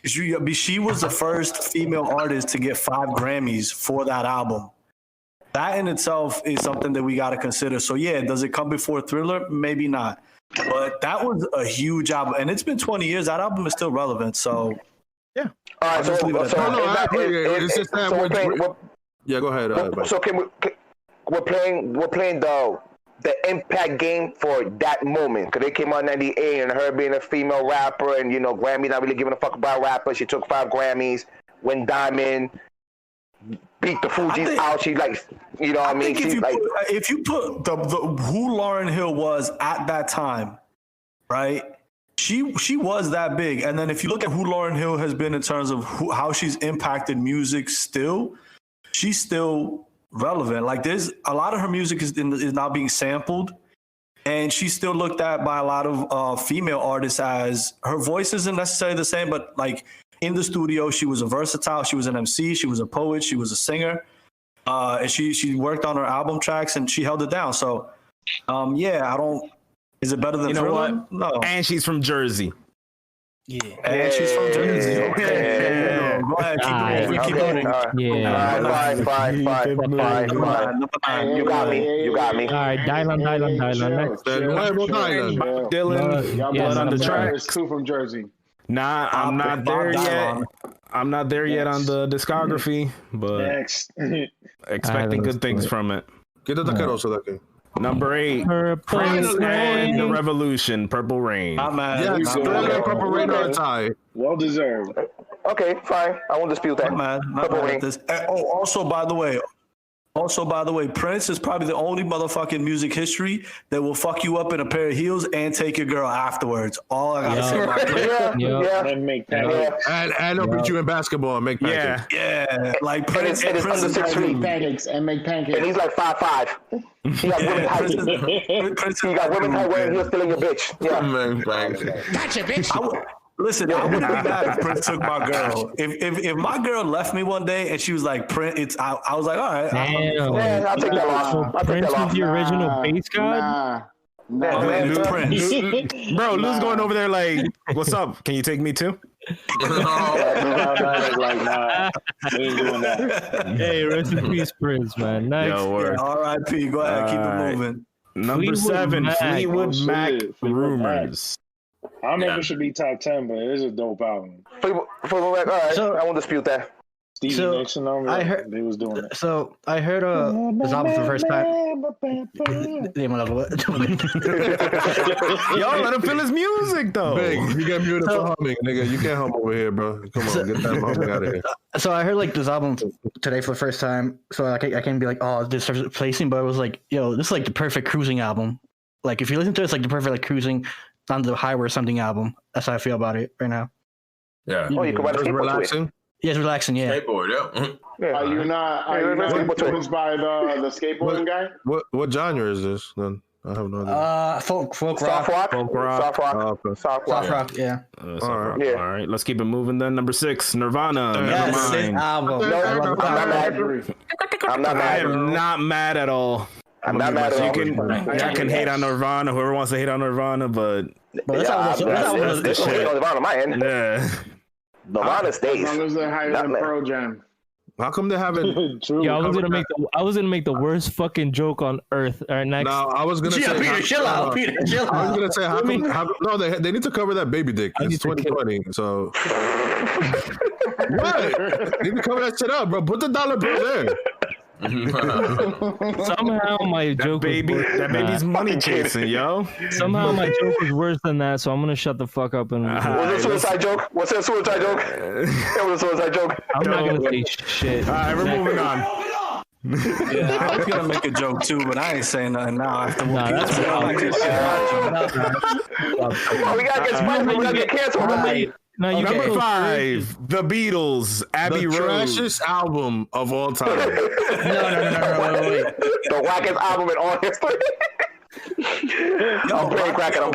She was the first female artist to get 5 Grammys for that album. That in itself is something that we got to consider. So yeah, does it come before Thriller? Maybe not. But that was a huge album, and it's been 20 years. That album is still relevant. So yeah. All right, so I agree. It's just that yeah, go ahead. So we're playing the impact game for that moment, because they came out in 98 and her being a female rapper, and Grammy not really giving a fuck about rappers. She took 5 Grammys, went diamond. beat the Fugees out. She like, you know what I mean? If you put the who Lauryn Hill was at that time, right? She was that big. And then if you look at who Lauryn Hill has been in terms of how she's impacted music still, she's still relevant. Like there's a lot of her music is now being sampled. And she's still looked at by a lot of female artists as her voice isn't necessarily the same, but like in the studio, she was a versatile. She was an MC. She was a poet. She was a singer. And she worked on her album tracks and she held it down. So, is it better than Thriller? No. And she's from Jersey. Yeah. And she's from Jersey. Okay. Go ahead. Keep going. Yeah. Fine. You got me. All right, Dylan. Next. Dylan, Blood on the Track. Two from Jersey. Nah, I'm not there yet. I'm not there yet on the discography, but expecting good things from it. Get the taqueros so that can. Number 8, Prince and the Revolution, Purple Rain. Yes, Purple Rain are a tie. Well deserved. Okay, fine. I won't dispute that. Not mad at this. Also, by the way, Prince is probably the only motherfucking music history that will fuck you up in a pair of heels and take your girl afterwards. All I gotta say about Prince. And make pancakes. And he'll beat you in basketball and make pancakes. Yeah. Like Prince and Prince is pancakes and make pancakes. And he's like 5'5". He got women height. He got women height wearing heels still in your bitch. Yeah. Gotcha, bitch. Listen, I wouldn't be mad if Prince took my girl. If my girl left me one day and she was like, Prince, I was like, all right. I'll take that off. Prince was the original bass god? Man, it's Prince. Bro, Lou's going over there like, what's up? Can you take me too? Hey, rest in peace, Prince, man. Nice. R.I.P. Go ahead, keep it moving. Number 7, Fleetwood Mac, Rumors. I don't know if it should be top 10, but it is a dope album. All right, I won't dispute that. Stevie Nicks and all that, they was doing it. So I heard this album for the first time. Yo, let him feel his music though. Big, you got muted for humming, nigga. You can't hum over here, bro. Come on, get that humming out of here. So I heard like this album today for the first time. So I can't be like, oh, this starts placing, but I was like, yo, this is like the perfect cruising album. Like if you listen to it, it's like the perfect like cruising on the highway or something album. That's how I feel about it right now. Yeah. Oh, you can ride a skateboard to it. Yeah, it's relaxing. Yeah. Skateboard. Yeah. Are you not influenced by the skateboarding guy? What genre is this then? I have no idea. Folk rock. Soft rock. Soft rock. Yeah. All right. Let's keep it moving then. Number 6, Nirvana. Yes, this album. I'm not mad. I am not mad at all. I'm not mad at all. I can hate on Nirvana. Whoever wants to hate on Nirvana, but that's hate on Nirvana on my end. Yeah. Nirvana stays. As long as they're higher than Pearl Jam. How come they haven't? Yo, I was gonna make the worst fucking joke on earth. All right, next. No, I was gonna say. Peter, chill out. Peter, chill out. I was gonna say how come? No, they need to cover that baby dick. It's 2020, so. What? They need to cover that shit up, bro. Put the dollar bill there. Somehow my joke that baby's money chasing, yo. Somehow my joke was worse than that, so I'm gonna shut the fuck up and. Was it a suicide joke? Was it a suicide joke? It was a suicide joke. I'm not gonna say shit. All right, we're moving on. Yeah, I was gonna make a joke too, but I ain't saying nothing now. After we gotta get spicy. We gotta get canceled. Number 5, The Beatles, Abbey Road. The trashiest album of all time. No, wait. The wackest album in all history. I'm playing cracking. I'm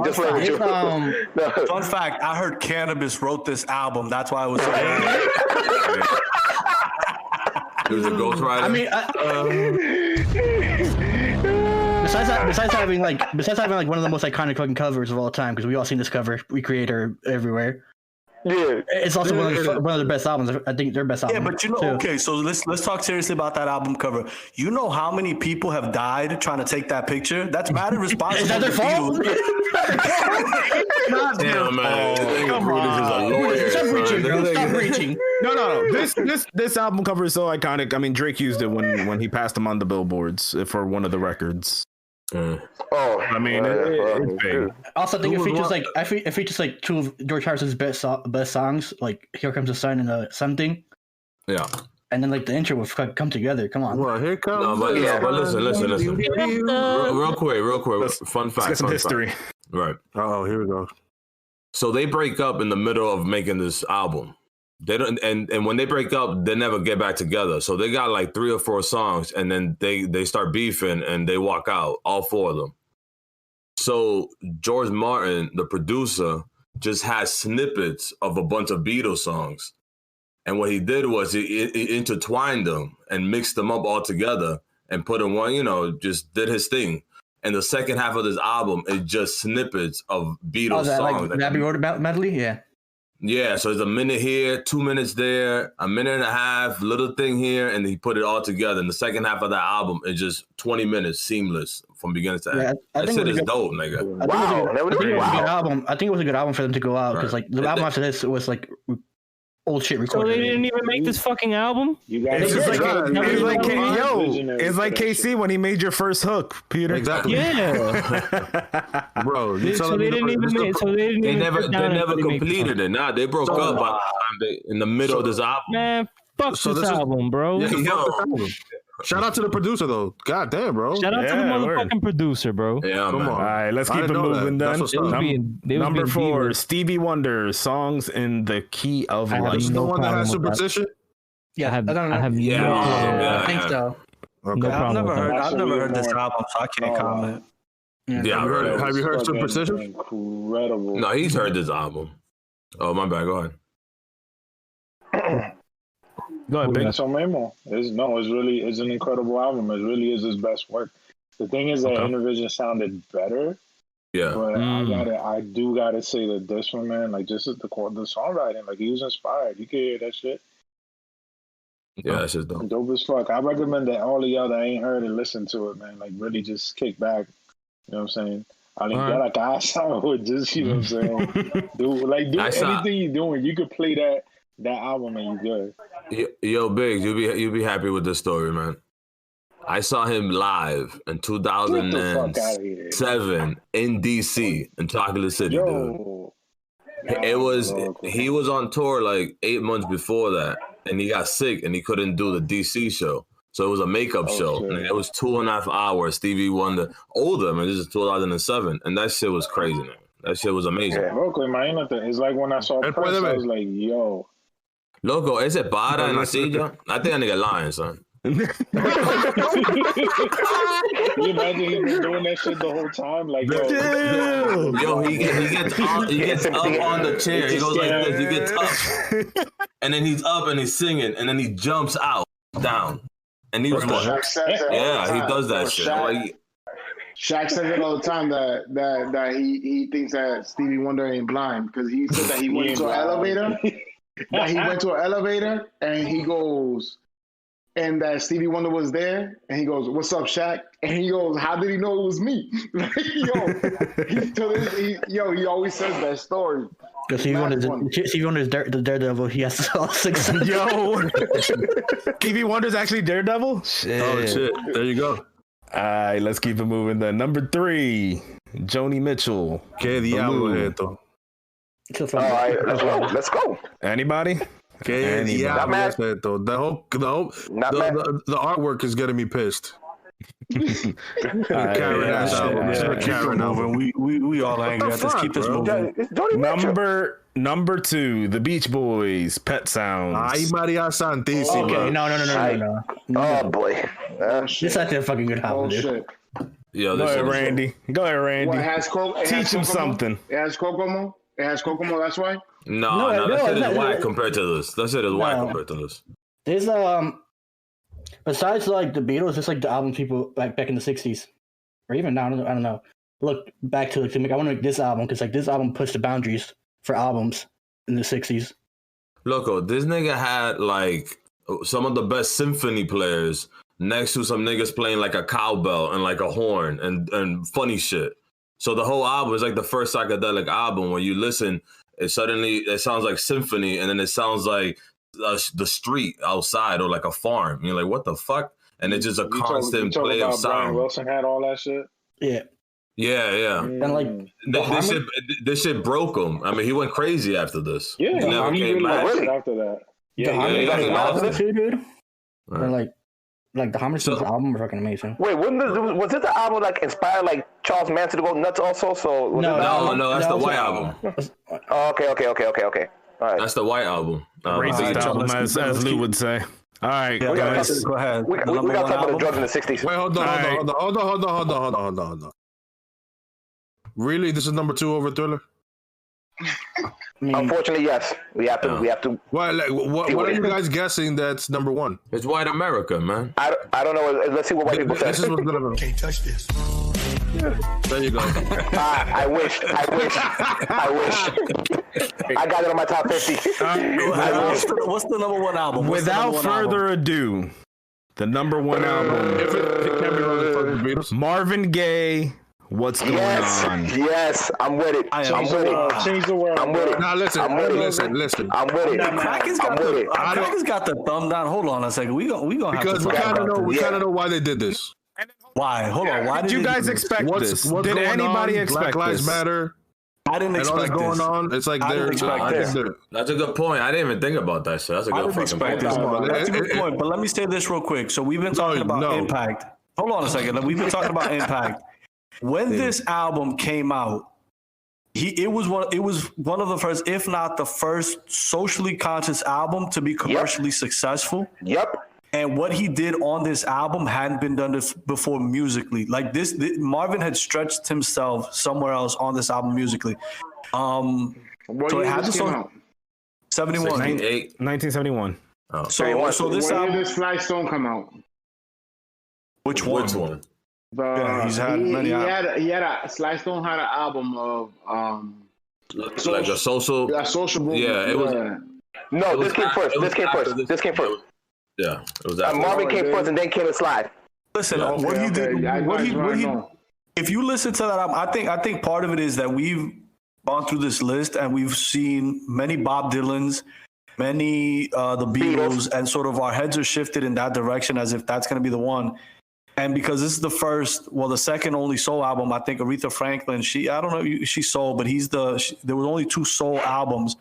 just playing with you. Fun fact, I heard Cannabis wrote this album. That's why I was so He was a ghostwriter. I mean, besides having like one of the most iconic fucking covers of all time, because we all seen this cover, we create her everywhere. Yeah, it's also one of the best albums. I think their best album. Yeah, but you know, okay, so let's talk seriously about that album cover. You know how many people have died trying to take that picture? That's mad irresponsible. Is that their fault? Damn, man. Come on. Stop reaching. No. This album cover is so iconic. I mean, Drake used it when he passed him on the billboards for one of the records. I mean, it's big. Also, I think it features like two of George Harrison's best songs, like "Here Comes the Sun" and "Something." Yeah. and then like the intro would come together. Come on. Well, here comes. No, but listen. Real quick. Fun fact. Let's get some history. Right. Oh, here we go. So they break up in the middle of making this album. They don't, and when they break up, they never get back together. So they got like 3 or 4 songs, and then they start beefing, and they walk out, all 4 of them. So George Martin, the producer, just had snippets of a bunch of Beatles songs. And what he did was he intertwined them and mixed them up all together and put in one, just did his thing. And the second half of this album is just snippets of Beatles songs. Like Abbey Road medley? Yeah. Yeah, so it's a minute here, 2 minutes there, a minute and a half, little thing here, and he put it all together. And the second half of that album is just 20 minutes, seamless from beginning to end. Yeah, that shit is dope, nigga. I think it was a good album for them to go out because like the album after this was like old shit recorded. So they didn't even make this fucking album? You guys, it's like KC when he made your first hook, Peter. Exactly. Yeah. Bro, you So they didn't even make. So they didn't. They even never sit down and completed it. Nah, they broke up by the time in the middle of this album. Man, fuck this album, bro. Yeah, fuck this album. Shout out to the producer though. God damn, bro. Shout out to the motherfucking producer, bro. Yeah, come on. All right, let's keep it moving then. Number 4, Stevie Wonder, Songs in the Key of Life. Is the one that has Superstition? Yeah, I have no I think so. Okay. I've never heard this album, so I can't comment. Yeah, I've heard it. Have you heard Superstition? Incredible. No, he's heard this album. Oh, my bad. Go ahead. Go ahead, Big. So Memo. It's an incredible album. It really is his best work. The thing is that Intervision sounded better. Yeah. But I do gotta say that this one, man, like just the songwriting, like he was inspired. You can hear that shit. Yeah, that's just dope. Dope as fuck. I recommend that all of y'all that ain't heard it listen to it, man. Like really just kick back. You know what I'm saying? I think that like I saw it just, you know what I'm saying? do anything you're doing, you could play that album and you good. Yo, Biggs, you'll be happy with this story, man. I saw him live in 2007 in DC in Chocolate City, dude. He was on tour like 8 months before that, and he got sick and he couldn't do the DC show. So it was a makeup show. And it was 2.5 hours. Stevie Wonder, older, man. This is 2007, and that shit was crazy, man. That shit was amazing. Yeah, loco, imagínate. It's like when I saw Press, I was like, yo. Loco, ese para en la silla. I think I nigga lying, son. You imagine he been doing that shit the whole time, like yo, he gets up on the chair. He goes like this. He gets up, and then he's up and he's singing, and then he jumps out down, and he was like, yeah, he does that shit. Shaq says it all the time that he thinks that Stevie Wonder ain't blind because he said that he went to an elevator. That he went to an elevator and he goes. And that Stevie Wonder was there, and he goes, "What's up, Shaq?" And he goes, "How did he know it was me?" Like, he always says that story. Stevie Wonder is the Daredevil. He has all 6. Yo, Stevie Wonder's actually Daredevil. Shit. Oh shit! There you go. All right, let's keep it moving. Then number 3, Joni Mitchell. Que diablo esto? All right, let's go. Anybody? Que diablo esto? The artwork is getting me pissed. Karen album. We all angry. Let's keep this moving. Number 2, the Beach Boys, Pet Sounds. Ay, Maria Santísima. Okay, no. Oh boy, this is actually a fucking good album, dude. Yo, Go ahead, Randy. Teach him something. It has Kokomo. That's why. No, that shit is whack compared to this. That shit is whack compared to this. There's besides like the Beatles, just like the album people back in the 60s, or even now, I don't know. Look back to I want to make this album because like this album pushed the boundaries for albums in the 60s. Loco, this nigga had like some of the best symphony players next to some niggas playing like a cowbell and like a horn and funny shit. So the whole album is like the first psychedelic album where you listen. It sounds like symphony, and then it sounds like the street outside or like a farm. You're like, what the fuck? And it's just a constant play of sound. Brian Wilson had all that shit. Yeah. And like this shit broke him. I mean, he went crazy after this. Yeah, he never came back after that. Yeah, Or like the Homage album was fucking amazing. Wait, was it the album like inspired like Charles Manson to go nuts also? So no, that's the White album. Oh, okay. All right. That's the White album. Racist album, as Lou would say. All right, guys. Go ahead. We got to talk about the drugs in the 60s. Wait, hold on. Really? This is number 2 over Thriller? Unfortunately, yes. We have to. What are you guys guessing that's number 1? It's White America, man. I don't know. Let's see what white people say. This is what's gonna be. Can't touch this. There you go. I wish. I got it on my top 50. What's the number 1 album? Without further ado, the number 1 album. If it can't be wrong, it's fucking Beatles. Marvin Gaye. What's going on? Yes, I'm with it. Change the world. I'm with it. Now listen. I'm with it. Cracker's got the thumb down. Hold on a second. We gonna because we kind of know why they did this. Why? Hold on. Why did you guys expect this? What's did anybody expect Black Lives Matter? I didn't expect this. Going on. It's like That's a good point. I didn't even think about that shit. That's a good fucking point. That's a good point. But let me say this real quick. So we've been talking about impact. Hold on a second. We've been talking about impact. When this album came out, it was one of the first, if not the first, socially conscious album to be commercially successful. Yep. And what he did on this album hadn't been done before musically. Like Marvin had stretched himself somewhere else on this album musically. What so year it had this to came out? 71. 1971. Oh. So this album. When did Sly Stone come out? Which one? He's had many. Sly Stone had an album of like a social. A social movement. Yeah, it was. No, this came first. This came first. Yeah, it was that. Marvin came first, and then came a Sly. Listen, what he did. If you listen to that album, I think part of it is that we've gone through this list and we've seen many Bob Dylans, many the Beatles, and sort of our heads are shifted in that direction as if that's going to be the one. And because this is the second only soul album, I think Aretha Franklin, I don't know if she's soul, but there were only 2 soul albums.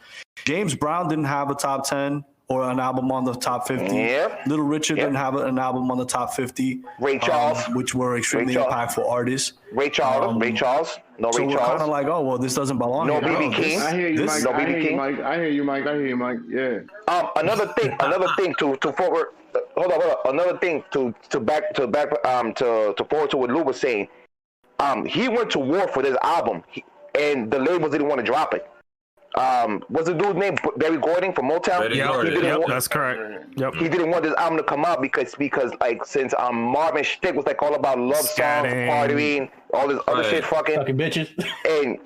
James Brown didn't have a top 10 or an album on the top 50. Yep. Little Richard didn't have an album on the top 50. Ray Charles. Which were extremely impactful artists. Ray Charles. No Ray Charles. So we're kind of like, oh, well, this doesn't belong here. No B.B. King. I hear you, Mike. No B.B. King. I hear you, Mike. Yeah. Another thing to forward. Hold on. Another thing to forward to what Lou was saying. He went to war for this album, and the labels didn't want to drop it. What's the dude's name? Barry Gordon from Motown. Yep, that's correct. Yep. He didn't want this album to come out because like since Marvin's shtick was like all about love songs, partying, all this other shit, fucking bitches. And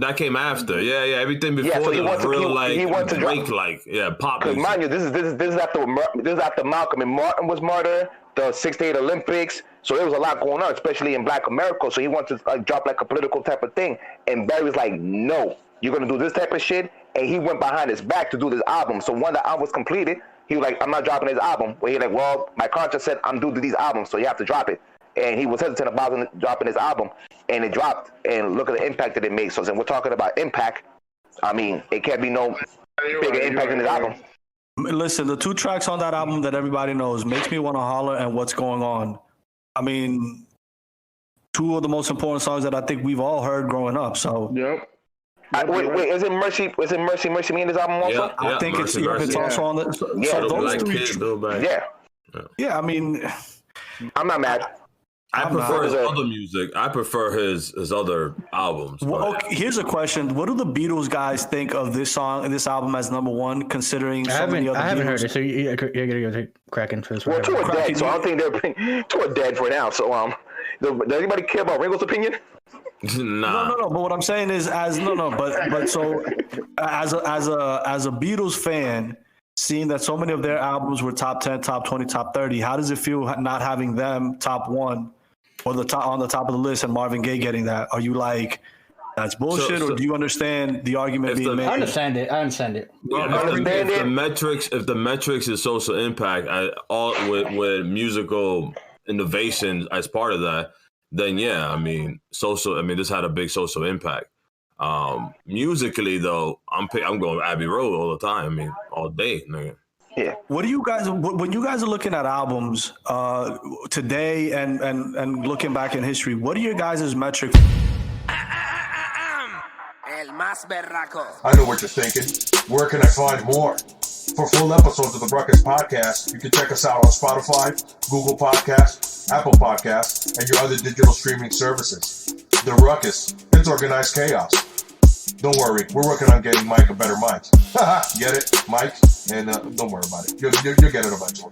that came after. Yeah, everything before so he was real to Drake pop. Because mind you, this is after Malcolm and Martin was martyred. The '68 Olympics, so there was a lot going on, especially in Black America. So he wanted to drop like a political type of thing, and Barry was like, "No, you're gonna do this type of shit." And he went behind his back to do this album. So when the album was completed, he was like, "I'm not dropping this album." But he like, "Well, my contract said I'm due to these albums, so you have to drop it." And he was hesitant about dropping his album, and it dropped. And look at the impact that it made. So, we're talking about impact. I mean, it can't be no bigger impact than this album. Listen, the 2 tracks on that album that everybody knows, Makes Me Wanna Holler and What's Going On. I mean, 2 of the most important songs that I think we've all heard growing up. So yep. Wait, is it Mercy Me in this album also? Yeah, I think it's also on the. So those 3. Yeah, I mean, I'm not mad. I prefer his other music. I prefer his other albums. Well, okay, here's a question: what do the Beatles guys think of this song and this album as number 1? Considering I haven't heard it, so you're gonna go crack into this. Well, 2 are dead, so I don't think 2 are dead for now. So does anybody care about Ringo's opinion? Nah. No. But what I'm saying is, but so as a Beatles fan, seeing that so many of their albums were top 10, top 20, top 30, how does it feel not having them top 1 or on the top of the list and Marvin Gaye getting that? Are you like, that's bullshit, or do you understand the argument being made? I understand it. If the metrics is social impact, with musical innovation as part of that, then yeah, I mean, this had a big social impact. Musically though, I'm going Abbey Road all the time. I mean, all day, nigga. Yeah. What do you guys when you guys are looking at albums today and looking back in history? What are your guys' metrics? I know what you're thinking. Where can I find more? For full episodes of the Ruckus Podcast, you can check us out on Spotify, Google Podcasts, Apple Podcasts, and your other digital streaming services. The Ruckus, it's organized chaos. Don't worry, we're working on getting Mike a better mic. Get it, Mike? And don't worry about it. You'll get it eventually.